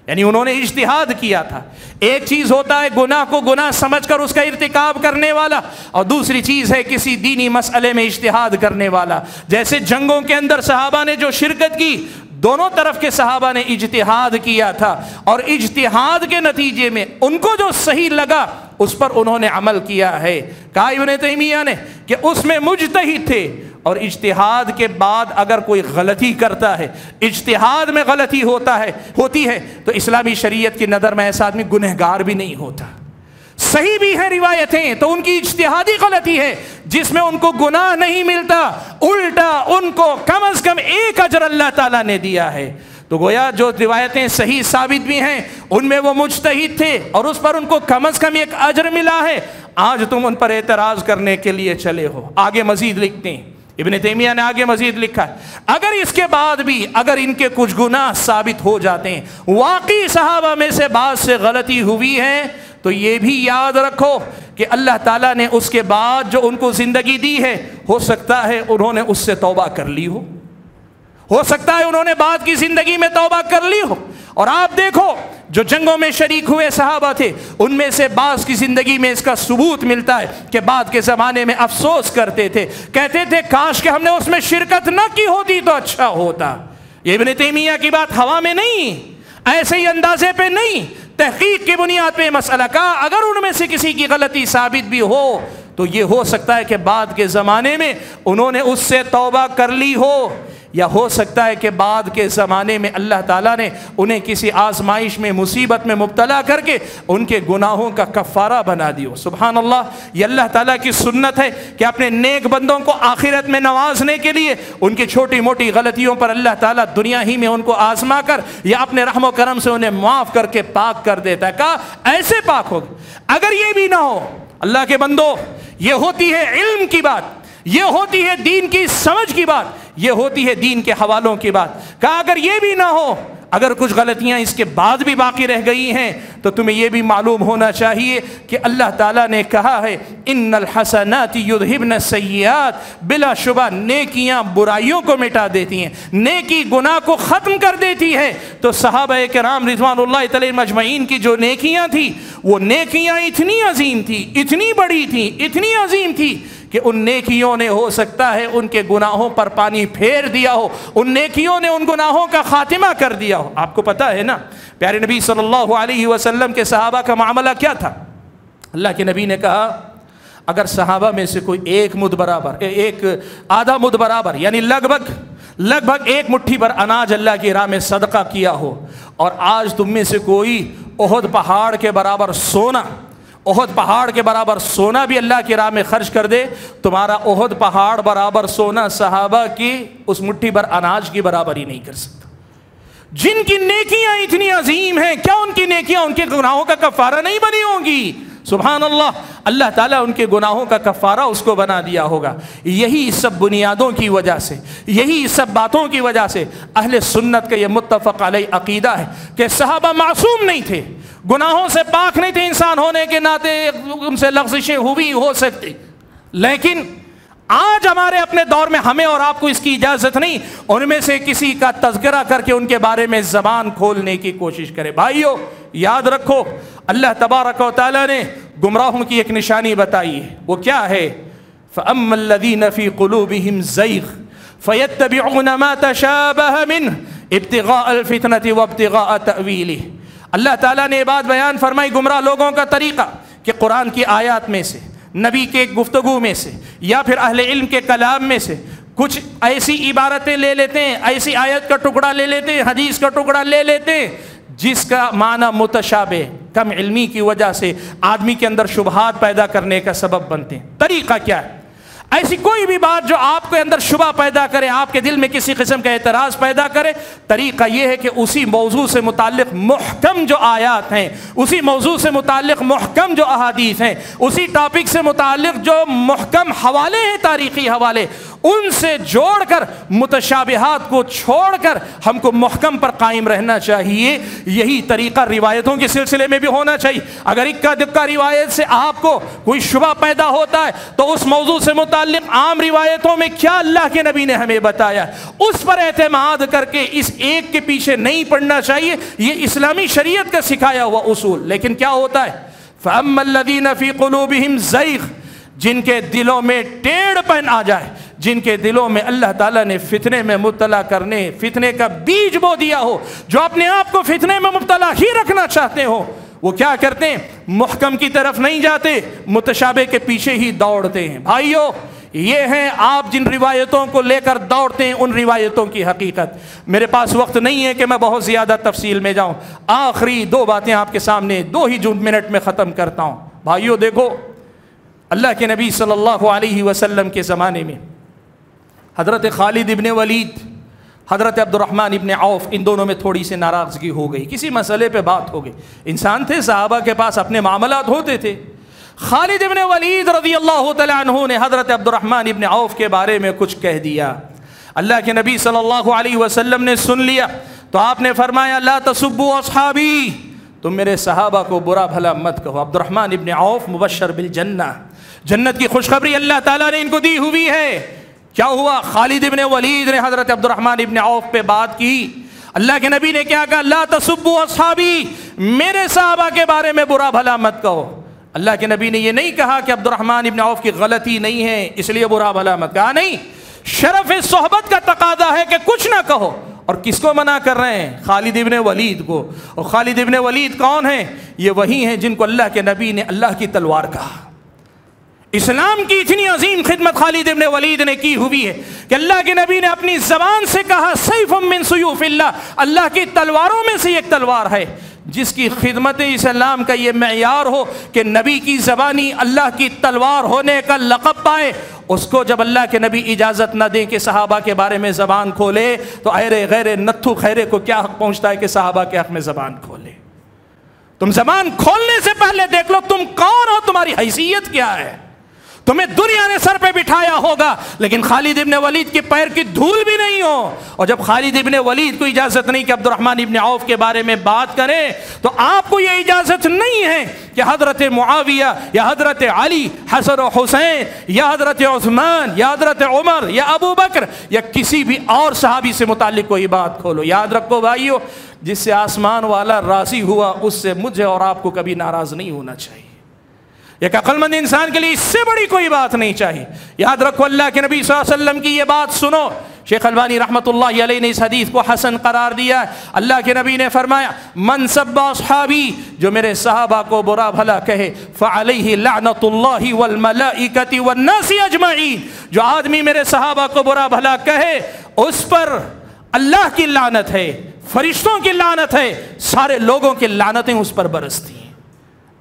یعنی انہوں نے اجتہاد کیا تھا. ایک چیز ہوتا ہے گناہ کو گناہ سمجھ کر اس کا ارتکاب کرنے والا، اور دوسری چیز ہے کسی دینی مسئلے میں اجتہاد کرنے والا. جیسے جنگوں کے اندر صحابہ نے جو شرکت کی، دونوں طرف کے صحابہ نے اجتہاد کیا تھا، اور اجتہاد کے نتیجے میں ان کو جو صحیح لگا اس پر انہوں نے عمل کیا ہے. کہا ابن تیمیہ نے کہ اس میں مجتہد تھے، اور اجتہاد کے بعد اگر کوئی غلطی کرتا ہے، اجتہاد میں غلطی ہوتی ہے تو اسلامی شریعت کی نظر میں ایسا آدمی گنہگار بھی نہیں ہوتا. صحیح بھی ہیں روایتیں تو ان کی اجتہادی غلطی ہے جس میں ان کو گناہ نہیں ملتا، الٹا ان کو کم از کم ایک اجر اللہ تعالیٰ نے دیا ہے. تو گویا جو روایتیں صحیح ثابت بھی ہیں ان میں وہ مجتہد تھے اور اس پر ان کو کم از کم ایک اجر ملا ہے. آج تم ان پر اعتراض کرنے کے لیے چلے ہو. آگے مزید لکھتے ہیں، ابن تیمیہ نے آگے مزید لکھا ہے، اگر اس کے بعد بھی اگر ان کے کچھ گناہ ثابت ہو جاتے ہیں، واقعی صحابہ میں سے بعض سے غلطی ہوئی ہے، تو یہ بھی یاد رکھو کہ اللہ تعالیٰ نے اس کے بعد جو ان کو زندگی دی ہے، ہو سکتا ہے انہوں نے اس سے توبہ کر لی ہو سکتا ہے انہوں نے بعد کی زندگی میں توبہ کر لی ہو. اور آپ دیکھو جو جنگوں میں شریک ہوئے صحابہ تھے ان میں سے بعض کی زندگی میں اس کا ثبوت ملتا ہے کہ بعد کے زمانے میں افسوس کرتے تھے، کہتے تھے کاش کہ ہم نے اس میں شرکت نہ کی ہوتی تو اچھا ہوتا. یہ ابن تیمیہ کی بات ہوا میں نہیں، ایسے ہی اندازے پہ نہیں، تحقیق کی بنیاد پہ مسئلہ کا. اگر ان میں سے کسی کی غلطی ثابت بھی ہو تو یہ ہو سکتا ہے کہ بعد کے زمانے میں انہوں نے اس سے توبہ کر لی ہو. یا ہو سکتا ہے کہ بعد کے زمانے میں اللہ تعالیٰ نے انہیں کسی آزمائش میں مصیبت میں مبتلا کر کے ان کے گناہوں کا کفارہ بنا دیو۔ سبحان اللہ، یہ اللہ تعالیٰ کی سنت ہے کہ اپنے نیک بندوں کو آخرت میں نوازنے کے لیے ان کی چھوٹی موٹی غلطیوں پر اللہ تعالیٰ دنیا ہی میں ان کو آزما کر یا اپنے رحم و کرم سے انہیں معاف کر کے پاک کر دیتا ہے۔ کہا ایسے پاک ہوگا۔ اگر یہ بھی نہ ہو اللہ کے بندو، یہ ہوتی ہے علم کی بات، یہ ہوتی ہے دین کی سمجھ کی بات، یہ ہوتی ہے دین کے حوالوں کی بات۔ کہا اگر یہ بھی نہ ہو، اگر کچھ غلطیاں اس کے بعد بھی باقی رہ گئی ہیں تو تمہیں یہ بھی معلوم ہونا چاہیے کہ اللہ تعالیٰ نے کہا ہے ان الحسنات یذہبن السیئات، بلا شبہ نیکیاں برائیوں کو مٹا دیتی ہیں، نیکی گناہ کو ختم کر دیتی ہے۔ تو صحابہ کرام رضوان اللہ علیہم اجمعین کی جو نیکیاں تھیں، وہ نیکیاں اتنی عظیم تھی، اتنی بڑی تھی، اتنی عظیم تھی کہ ان نیکیوں نے ہو سکتا ہے ان کے گناہوں پر پانی پھیر دیا ہو، ان نیکیوں نے ان گناہوں کا خاتمہ کر دیا ہو۔ آپ کو پتہ ہے نا پیارے نبی صلی اللہ علیہ وسلم کے صحابہ کا معاملہ کیا تھا؟ اللہ کے نبی نے کہا اگر صحابہ میں سے کوئی ایک مد برابر، ایک آدھا مد برابر، یعنی لگ بھگ ایک مٹھی پر اناج اللہ کی راہ میں صدقہ کیا ہو، اور آج تم میں سے کوئی احد پہاڑ کے برابر سونا، احد پہاڑ کے برابر سونا بھی اللہ کی راہ میں خرچ کر دے، تمہارا احد پہاڑ برابر سونا صحابہ کی اس مٹھی بھر اناج کی برابر ہی نہیں کر سکتا۔ جن کی نیکیاں اتنی عظیم ہیں، کیا ان کی نیکیاں ان کے گناہوں کا کفارہ نہیں بنی ہوں گی؟ سبحان اللہ، اللہ تعالیٰ ان کے گناہوں کا کفارہ اس کو بنا دیا ہوگا۔ یہی سب بنیادوں کی وجہ سے، یہی سب باتوں کی وجہ سے اہل سنت کا یہ متفق علیہ عقیدہ ہے کہ صحابہ معصوم نہیں تھے، گناہوں سے پاک نہیں تھے، انسان ہونے کے ناطے ان سے لغزشیں ہوئی ہو سکتی، لیکن آج ہمارے اپنے دور میں ہمیں اور آپ کو اس کی اجازت نہیں ان میں سے کسی کا تذکرہ کر کے ان کے بارے میں زبان کھولنے کی کوشش کرے۔ بھائیو یاد رکھو، اللہ تبارک و تعالیٰ نے گمراہوں کی ایک نشانی بتائی ہے، وہ کیا ہے؟ فَأَمَّا الَّذِينَ فِي قُلُوبِهِمْ زَيْغٌ فَيَتَّبِعُونَ مَا تَشَابَهَ مِنْهُ ابْتِغَاءَ الْفِتْنَةِ وَابْتِغَاءَ تَأْوِيلِهِ۔ اللہ تعالیٰ نے یہ بات بیان فرمائی گمراہ لوگوں کا طریقہ کہ قرآن کی آیات میں سے، نبی کے گفتگو میں سے، یا پھر اہل علم کے کلام میں سے کچھ ایسی عبارتیں لے لیتے ہیں، ایسی آیت کا ٹکڑا لے لیتے ہیں، حدیث کا ٹکڑا لے لیتے ہیں جس کا معنی متشابہ، کم علمی کی وجہ سے آدمی کے اندر شبہات پیدا کرنے کا سبب بنتے ہیں۔ طریقہ کیا ہے؟ ایسی کوئی بھی بات جو آپ کے اندر شبہ پیدا کرے، آپ کے دل میں کسی قسم کا اعتراض پیدا کرے، طریقہ یہ ہے کہ اسی موضوع سے متعلق محکم جو آیات ہیں، اسی موضوع سے متعلق محکم جو احادیث ہیں، اسی ٹاپک سے متعلق جو محکم حوالے ہیں، تاریخی حوالے، ان سے جوڑ کر متشابہات کو چھوڑ کر ہم کو محکم پر قائم رہنا چاہیے۔ یہی طریقہ روایتوں کے سلسلے میں بھی ہونا چاہیے۔ اگر اکا دکا روایت سے آپ کو کوئی شبہ پیدا ہوتا ہے تو اس موضوع سے متعلق عام روایتوں میں کیا اللہ کے نبی نے ہمیں بتایا، اس پر اعتماد کر کے اس ایک کے پیچھے نہیں پڑنا چاہیے۔ یہ اسلامی شریعت کا سکھایا ہوا اصول۔ لیکن کیا ہوتا ہے؟ فَأَمَّا الَّذِينَ فِي قُلُوبِهِمْ زَيْغٌ، جن کے دلوں میں ٹیڑھ پن آ جائے، جن کے دلوں میں اللہ تعالیٰ نے فتنے میں مبتلا کرنے، فتنے کا بیج بو دیا ہو، جو اپنے آپ کو فتنے میں مبتلا ہی رکھنا چاہتے ہو، وہ کیا کرتے ہیں؟ محکم کی طرف نہیں جاتے، متشابہ کے پیچھے ہی دوڑتے ہیں۔ بھائیو یہ ہیں آپ جن روایتوں کو لے کر دوڑتے ہیں، ان روایتوں کی حقیقت۔ میرے پاس وقت نہیں ہے کہ میں بہت زیادہ تفصیل میں جاؤں، آخری دو باتیں آپ کے سامنے 2 منٹ میں ختم کرتا ہوں۔ بھائیو دیکھو، اللہ کے نبی صلی اللہ علیہ وسلم کے زمانے میں حضرت خالد ابن ولید، حضرت عبد الرحمن ابن عوف، ان دونوں میں تھوڑی سی ناراضگی ہو گئی، کسی مسئلے پہ بات ہو گئی۔ انسان تھے، صحابہ کے پاس اپنے معاملات ہوتے تھے۔ خالد ابن ولید رضی اللہ تعالیٰ عنہ نے حضرت عبد الرحمن ابن عوف کے بارے میں کچھ کہہ دیا۔ اللہ کے نبی صلی اللہ علیہ وسلم نے سن لیا تو آپ نے فرمایا لا تسبوا اصحابی، تم میرے صحابہ کو برا بھلا مت کہو۔ عبد الرحمن ابن عوف مبشر بالجنہ، جنت کی خوشخبری اللہ تعالیٰ نے ان کو دی ہوئی ہے۔ کیا ہوا؟ خالد ابن ولید نے حضرت عبد الرحمن ابن عوف پہ بات کی۔ اللہ کے نبی نے کیا کہا؟ لا تسبوا اصحابی، میرے صحابہ کے بارے میں برا بھلا مت کہو۔ اللہ کے نبی نے یہ نہیں کہا کہ عبد الرحمن ابن عوف کی غلطی نہیں ہے اس لیے برا بھلا مت کہا، نہیں، شرف صحبت کا تقاضا ہے کہ کچھ نہ کہو۔ اور کس کو منع کر رہے ہیں؟ خالد ابن ولید کو۔ اور خالد ابن ولید کون ہیں؟ یہ وہی ہیں جن کو اللہ کے نبی نے اللہ کی تلوار کہا۔ اسلام کی اتنی عظیم خدمت خالد ابن ولید نے کی ہوئی ہے کہ اللہ کے نبی نے اپنی زبان سے کہا سیف من سیوف اللہ، اللہ کی تلواروں میں سے ایک تلوار ہے۔ جس کی خدمت اسلام کا یہ معیار ہو کہ نبی کی زبانی اللہ کی تلوار ہونے کا لقب پائے، اس کو جب اللہ کے نبی اجازت نہ دیں کہ صحابہ کے بارے میں زبان کھولے تو ایرے غیر نتھو خیرے کو کیا حق پہنچتا ہے کہ صحابہ کے حق میں زبان کھولے؟ تم زبان کھولنے سے پہلے دیکھ لو تم کون ہو، تمہاری حیثیت کیا ہے۔ تمہیں دنیا نے سر پہ بٹھایا ہوگا لیکن خالد ابن ولید کے پیر کی دھول بھی نہیں ہو، اور جب خالد ابن ولید کو اجازت نہیں کہ عبد الرحمن ابن عوف کے بارے میں بات کریں تو آپ کو یہ اجازت نہیں ہے کہ حضرت معاویہ یا حضرت علی، حسن و حسین یا حضرت عثمان یا حضرت عمر یا ابو بکر یا کسی بھی اور صحابی سے متعلق کوئی بات کھولو۔ یاد رکھو بھائیو، جس سے آسمان والا راضی ہوا اس سے مجھے اور آپ کو کبھی ناراض نہیں ہونا چاہیے۔ ایک عقل مند انسان کے لیے اس سے بڑی کوئی بات نہیں چاہیے۔ یاد رکھو اللہ کے نبی صلی اللہ علیہ وسلم کی یہ بات سنو۔ شیخ البانی رحمۃ اللہ علیہ نے اس حدیث کو حسن قرار دیا ہے۔ اللہ کے نبی نے فرمایا من سب اصحابی، جو میرے صحابہ کو برا بھلا کہے فعلیہ لعنت اللہ والملائکۃ والناس اجمعین، جو آدمی میرے صحابہ کو برا بھلا کہے اس پر اللہ کی لعنت ہے، فرشتوں کی لعنت ہے، سارے لوگوں کی لعنتیں اس پر برستی ہیں۔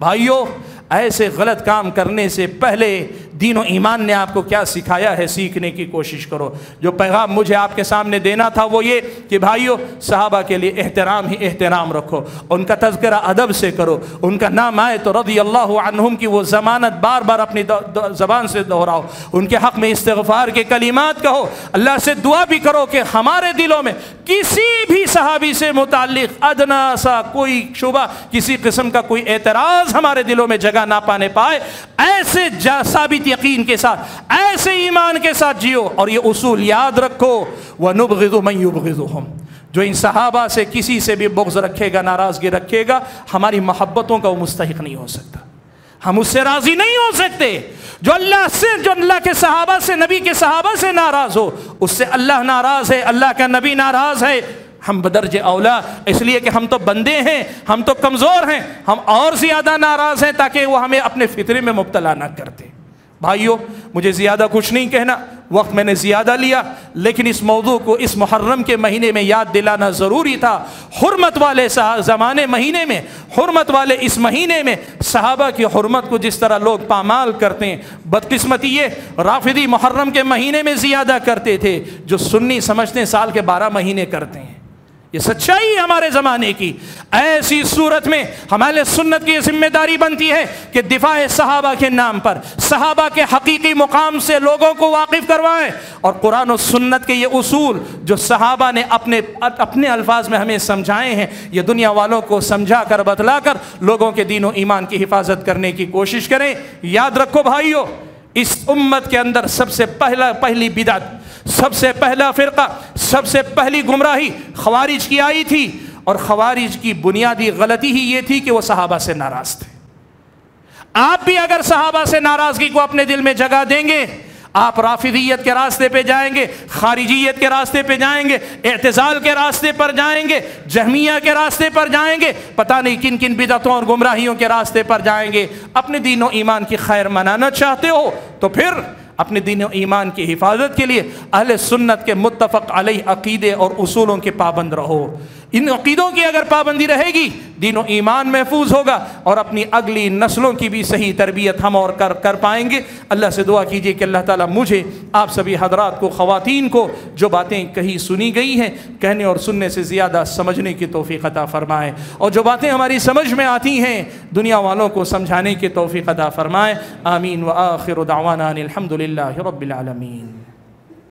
بھائیو، ایسے غلط کام کرنے سے پہلے دین و ایمان نے آپ کو کیا سکھایا ہے سیکھنے کی کوشش کرو۔ جو پیغام مجھے آپ کے سامنے دینا تھا وہ یہ کہ بھائیو، صحابہ کے لیے احترام ہی احترام رکھو، ان کا تذکرہ ادب سے کرو، ان کا نام آئے تو رضی اللہ عنہم کی وہ ضمانت بار بار اپنی زبان سے دہراؤ، ان کے حق میں استغفار کے کلمات کہو، اللہ سے دعا بھی کرو کہ ہمارے دلوں میں کسی بھی صحابی سے متعلق ادنا سا کوئی شبہ، کسی قسم کا کوئی اعتراض ہمارے دلوں میں جگہ نہ پانے پائے۔ ایسے ثابت یقین کے ساتھ، ایسے ایمان کے ساتھ جیو، اور یہ اصول یاد رکھو وَنُبْغِضُ مَن يُبْغِضُهُمْ، جو ان صحابہ سے کسی سے بھی بغض رکھے گا، ناراضگی رکھے گا، ہماری محبتوں کا وہ مستحق نہیں ہو سکتا، ہم اس سے راضی نہیں ہو سکتے۔ جو اللہ کے صحابہ سے، نبی کے صحابہ سے ناراض ہو، اس سے اللہ ناراض ہے، اللہ کا نبی ناراض ہے۔ ہم بدرجہ اولا، اس لیے کہ ہم تو بندے ہیں، ہم تو کمزور ہیں، ہم اور زیادہ ناراض ہیں تاکہ وہ ہمیں اپنے فطرے میں مبتلا نہ کرتے۔ بھائیو، مجھے زیادہ کچھ نہیں کہنا، وقت میں نے زیادہ لیا، لیکن اس موضوع کو اس محرم کے مہینے میں یاد دلانا ضروری تھا۔ حرمت والے زمانے مہینے میں، حرمت والے اس مہینے میں صحابہ کی حرمت کو جس طرح لوگ پامال کرتے ہیں، بدقسمتی یہ رافضی محرم کے مہینے میں زیادہ کرتے تھے، جو سنی سمجھتے ہیں سال کے 12 مہینے کرتے ہیں۔ یہ سچائی ہے ہمارے زمانے کی۔ ایسی صورت میں ہمارے سنت کی ذمہ داری بنتی ہے کہ دفاع صحابہ کے نام پر صحابہ کے حقیقی مقام سے لوگوں کو واقف کروائیں، اور قرآن و سنت کے یہ اصول جو صحابہ نے اپنے الفاظ میں ہمیں سمجھائے ہیں، یہ دنیا والوں کو سمجھا کر بتلا کر لوگوں کے دین و ایمان کی حفاظت کرنے کی کوشش کریں۔ یاد رکھو بھائیو، اس امت کے اندر سب سے پہلی بدعت، سب سے پہلا فرقہ، سب سے پہلی گمراہی خوارج کی آئی تھی، اور خوارج کی بنیادی غلطی ہی یہ تھی کہ وہ صحابہ سے ناراض تھے۔ آپ بھی اگر صحابہ سے ناراضگی کو اپنے دل میں جگہ دیں گے، آپ رافضیت کے راستے پہ جائیں گے، خارجیت کے راستے پہ جائیں گے، اعتزال کے راستے پر جائیں گے، جہمیہ کے راستے پر جائیں گے، پتہ نہیں کن کن بدعتوں اور گمراہیوں کے راستے پر جائیں گے۔ اپنے دین و ایمان کی خیر منانا چاہتے ہو تو پھر اپنے دین و ایمان کی حفاظت کے لیے اہل سنت کے متفق علیہ عقیدے اور اصولوں کے پابند رہو۔ ان عقیدوں کی اگر پابندی رہے گی، دین و ایمان محفوظ ہوگا، اور اپنی اگلی نسلوں کی بھی صحیح تربیت ہم اور کر پائیں گے۔ اللہ سے دعا کیجیے کہ اللہ تعالیٰ مجھے، آپ سبھی حضرات کو، خواتین کو جو باتیں کہیں سنی گئی ہیں کہنے اور سننے سے زیادہ سمجھنے کی توفیق عطا فرمائے، اور جو باتیں ہماری سمجھ میں آتی ہیں دنیا والوں کو سمجھانے کی توفیق عطا فرمائے۔ آمین۔ وآخر دعوانا الحمد للہ رب العالمین۔